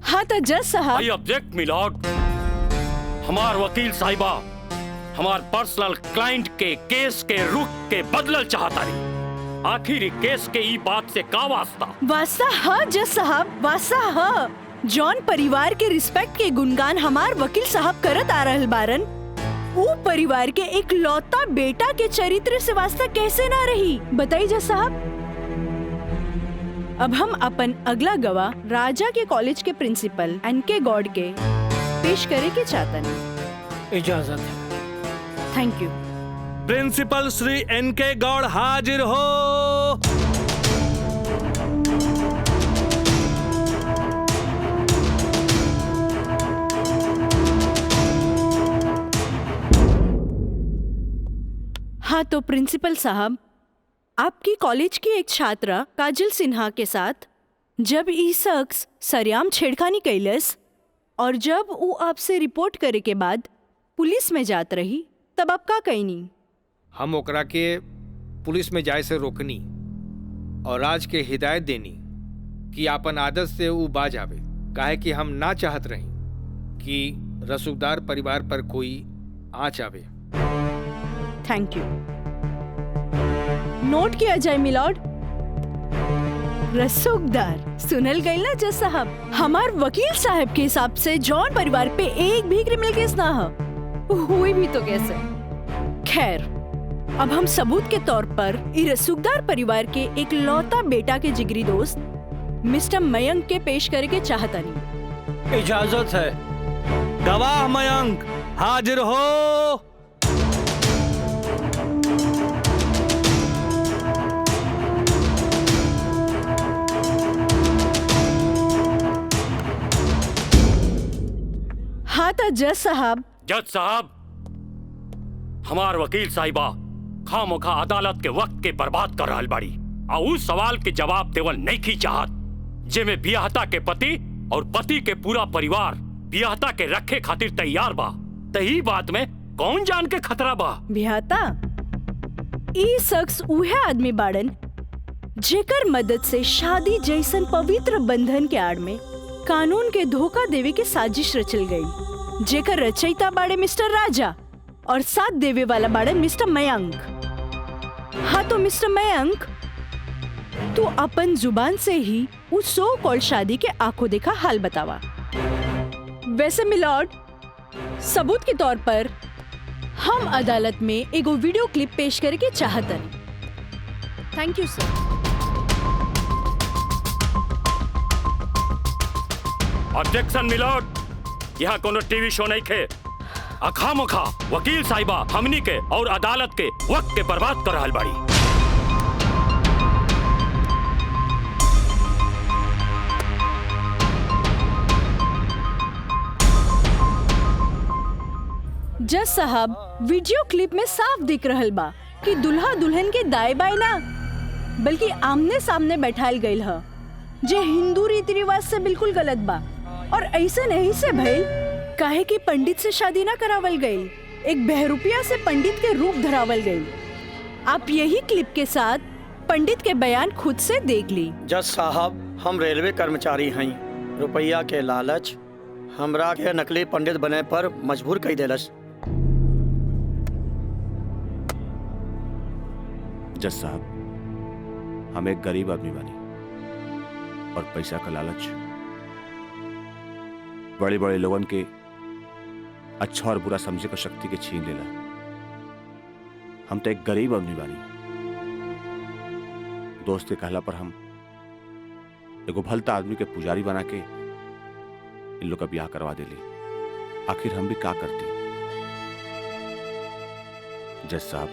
हाँ तो जज साहब। I object milord. हमार वकील साहिबा हमार पर्सनल क्लाइंट के केस के रुख के बदलल चाहता रही। आखिर केस के ई बात से का वास्ता? वास्ता हाँ जज साहब, वास्ता हाँ। जॉन परिवार के रिस्पेक्ट के गुणगान हमार वकील साहब करत आ रहल बारन, वो परिवार के एक लौता बेटा के चरित्र से वास्ता कैसे ना रही? बताइए जज साहब। अब हम अपन अगला गवाह राजा के कॉलेज के प्रिंसिपल एनके गॉड के पेश करे के चाहतन। इजाजत है। Thank you. प्रिंसिपल श्री एनके गौड़ हाजिर हो। हाँ तो प्रिंसिपल साहब, आपकी कॉलेज की एक छात्रा काजल सिन्हा के साथ जब ई शख्स सरेआम छेड़खानी कैलस और जब वो आपसे रिपोर्ट करे के बाद पुलिस में जात रही, तब आप का कहनी? हम ओकरा के पुलिस में जाए से रोकनी और राज के हिदायत देनी कि आपन आदत से वो बाज आवे, काहे कि हम ना चाहत रही कि रसूखदार परिवार पर कोई आँच आवे। Thank you. नोट किया जाए मिलॉर्ड। रसूखदार सुनल गई ना जज साहब? हमार वकील साहब के हिसाब से जॉन परिवार पे एक भी क्रिमिनल केस ना है। हुई भी तो कैसे? खैर, अब हम सबूत के तौर पर इस रसूखदार परिवार के एक लौता बेटा के जिगरी दोस्त मिस्टर मयंक के पेश करे के चाहतनी। इजाजत है। गवाह मयंक हाजिर हो। हाँ तो जज साहब। जज साहब, हमार वकील साहिबा खामोखा अदालत के वक्त के बर्बाद कर रहल बाड़ी और उस सवाल के जवाब देवल नहीं की चाहत जेमे बियाहता के पति और पति के पूरा परिवार बियाहता के रखे खातिर तैयार बा। तही बात में कौन जान के खतरा बा? बियाहता ई शख्स उहे आदमी बाड़न जेकर मदद से शादी जैसन पवित्र बंधन के आड़ में कानून के धोखा देवे के साजिश रचल गई, जेकर रचयिता बाड़े मिस्टर राजा और साथ देवे वाला बाड़े मिस्टर मयंक। हाँ तो मिस्टर मयंक, तू अपन जुबान से ही उस सो कॉल्ड शादी के आंखों देखा हाल बतावा। वैसे मिलॉर्ड, सबूत के तौर पर हम अदालत में एगो वीडियो क्लिप पेश करे के चाहतन। Thank you sir. Objection milord, यहाँ कोनो टीवी शो नहीं खे। अखामोखा वकील साहिबा हमनी के और अदालत के वक्त के बर्बाद कर रहल बाड़ी। जज साहब, वीडियो क्लिप में साफ दिख रहल बा कि दुल्हा दुल्हन के दाएं बाएं ना बल्कि आमने सामने बैठाल गईल ह, जे हिंदू रीति रिवाज से बिल्कुल गलत बा। और ऐसे नहीं से भइल काहे कि पंडित से शादी ना करावल गई, एक बहरूपिया से पंडित के रूप धरावल गई। आप यही क्लिप के साथ पंडित के बयान खुद से देख ली। जज साहब, हम रेलवे कर्मचारी हैं। रुपया के लालच हमरा के नकली पंडित बने पर मजबूर कई देलस। जज साहब, हम एक गरीब आदमी बानी और पैसा का लालच बड़े बड़े लोगन के अच्छा और बुरा समझे का शक्ति के छीन लेला। हम तो एक गरीब आदमी बानी। दोस्त के कहला पर हम एगो भलता आदमी के पुजारी बना के इन लोग का ब्याह करवा देली। आखिर हम भी क्या करती? जज साहब,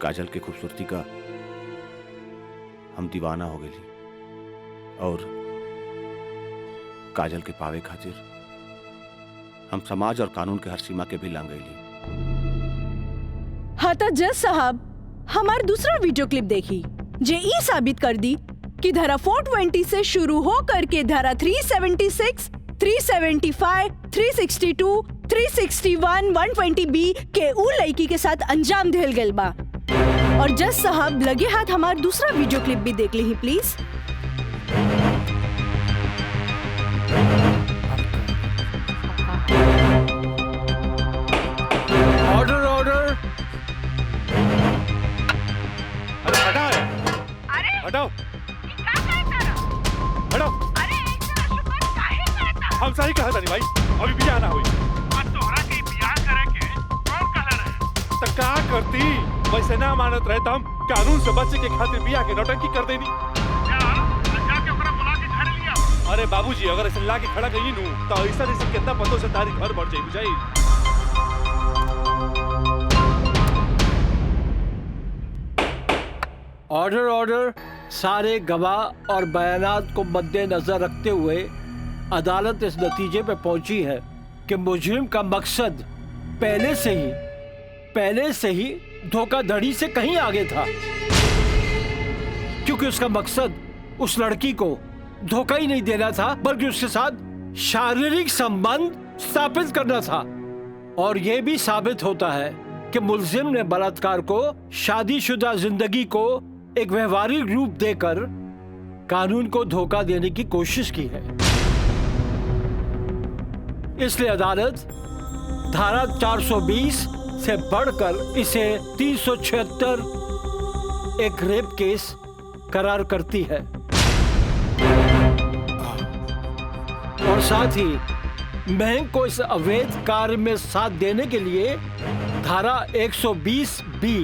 काजल की खूबसूरती का हम दीवाना हो गई और काजल के पावे खातिर हम समाज और कानून के हर सीमा के भी लांग गईली। हाँ तो जज साहब, हमार दूसरा वीडियो क्लिप देखी जे ई साबित कर दी कि धारा 420 से शुरू हो करके धारा 376, 375, 362, 361, 120B के उ लड़की के साथ अंजाम देल गल बा। और जज साहब, लगे हाथ हमार दूसरा वीडियो क्लिप भी देख ली प्लीज। Order order. अरे हटाओ, हटाओ, हटाओ। हम सही कहा था नहीं भाई, अभी बियाह ना हुई। तोहरा के बियाह करे के कौन कहले रहे? तो का करती? वैसे ना मानत रहे तो हम कानून से बचे के खातिर बियाह के नौटंकी कर देनी। जाके ओकरा बुला के घर लिया। अरे बाबूजी, अगर ऐसे ला के खड़ा गई नू तो ऐसा नहीं कितना पतों से तारी घर बढ़ जाई बुझाई। Order order. सारे गवाह और बयानात को मद्देनजर रखते हुए अदालत इस नतीजे पे पहुंची है कि मुजरिम का मकसद पहले से ही धोखाधड़ी से कहीं आगे था, क्योंकि उसका मकसद उस लड़की को धोखा ही नहीं देना था बल्कि उसके साथ शारीरिक संबंध स्थापित करना था। और यह भी साबित होता है कि मुलजिम ने बलात्कार को शादीशुदा जिंदगी को एक व्यवहारिक रूप देकर कानून को धोखा देने की कोशिश की है। इसलिए अदालत धारा 420 से बढ़कर इसे 376 एक रेप केस करार करती है और साथ ही महंग को इस अवैध कार्य में साथ देने के लिए धारा 120 बी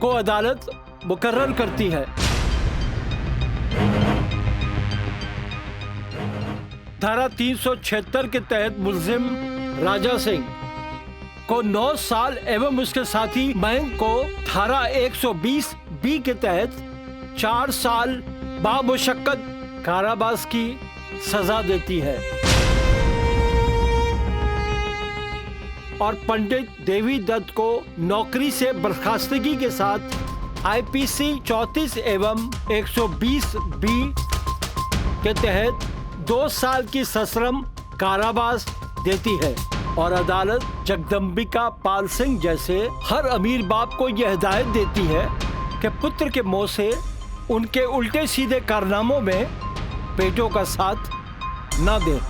को अदालत मुकर्रर करती है। धारा 376 के तहत मुलजिम राजा सिंह को 9 साल एवं उसके साथी मयंक को धारा 120 बी के तहत 4 साल बामुशक्कत कारावास की सजा देती है और पंडित देवी दत्त को नौकरी से बर्खास्तगी के साथ आईपीसी 34 एवं 120 बी के तहत 2 साल की सश्रम कारावास देती है और अदालत जगदम्बिका पाल सिंह जैसे हर अमीर बाप को यह हिदायत देती है कि पुत्र के मुंह से उनके उल्टे सीधे कारनामों में बेटों का साथ न दें।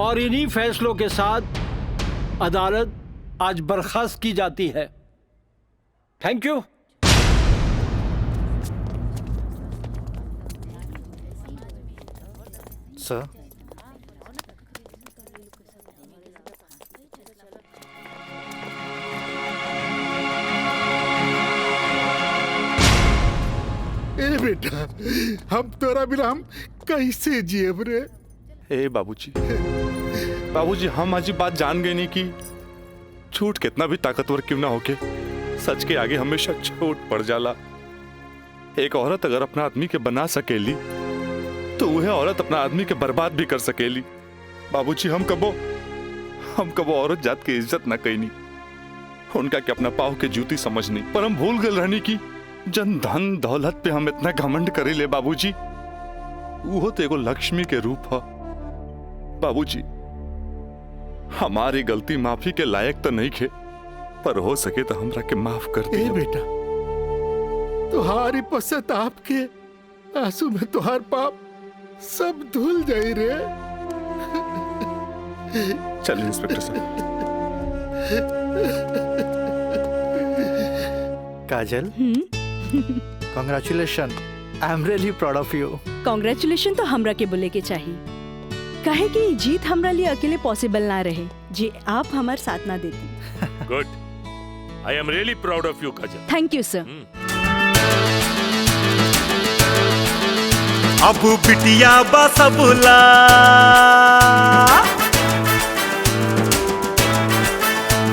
और इन्हीं फैसलों के साथ अदालत आज बर्खास्त की जाती है। Thank you. सर, ए बेटा, हम तोरा बिना हम कैसे जियब रे? ए बाबूजी, बाबूजी हम आज बात जान गए नहीं कि झूठ कितना भी ताकतवर क्यों ना होके सच के आगे हमेशा छोट पड़ जाला। एक औरत अगर अपना आदमी के बना सकेली तो वह औरत अपना आदमी के बर्बाद भी कर सकेली। बाबूजी हम कबो औरत जात की इज्जत ना कईनी, उनका के अपना पाव के जूती समझनी, पर हम भूल गए रहनी की जन धन दौलत पे हम इतना घमंड करे ले। बाबूजी वो तो एगो लक्ष्मी के रूप है। बाबूजी हमारी गलती माफी के लायक तो नहीं खे, पर हो सके तो हमरा के माफ कर दे। बेटा, तुहारी पश्चाताप के आंसू में तुहार पाप सब धुल जाई रे। चलिए इंस्पेक्टर साहब। Kajal, congratulation, I am really proud of you. Congratulation तो हमरा के बोले के चाहिए, कहे कि जीत हमरा लिए अकेले पॉसिबल ना रहे जी आप हमार साथ ना देती। Good, I am really proud of you Kajal. Thank you sir. अब बिटिया बसबुला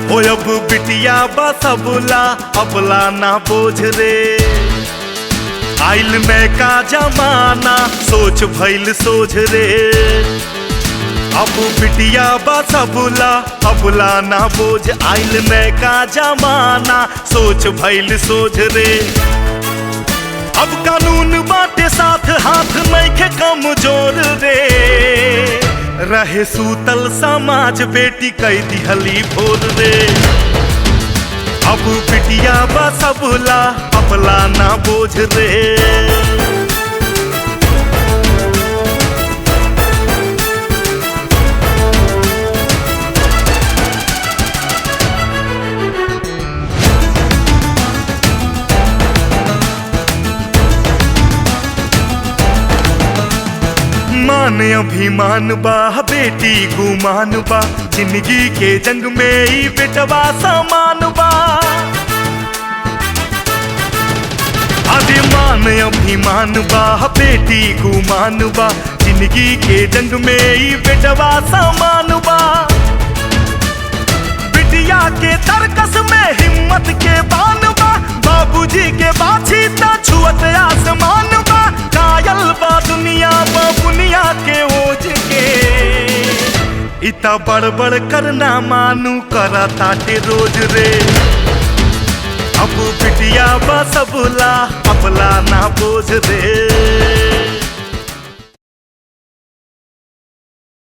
हो, अब बिटिया बसबुला अबला ना बोझ रे। आइल में का जमाना सोच भइल सोझ रे। अब बिटिया बसबुला अबला ना बोझ, आइल में का जमाना सोच भइल सोझ रे। अब कानून बाटे साथ हाथ नइखे कमजोर रे। रहे सूतल समाज बेटी कई दिहली भोर रे। अब बिटिया बसबुला अबला ना बोझ रे। मान अभिमान बा बेटी गुमान बा, जिंदगी के जंग में ही बेटवा समान बा। मान अभिमान बा बेटी गुमान बा, जिंदगी के जंग में ही बेटवा समान बा। बिटिया के तरकस में हिम्मत के बान बा, बाबूजी के बाछी ता छुअत आसमान बा। कायल बा दुनिया बा बुनिया के ओझ के, इता बड़बड़ करना मानू करा ताटे रोज रे। अब बिटिया बसबुला अबला ना बोझ रे।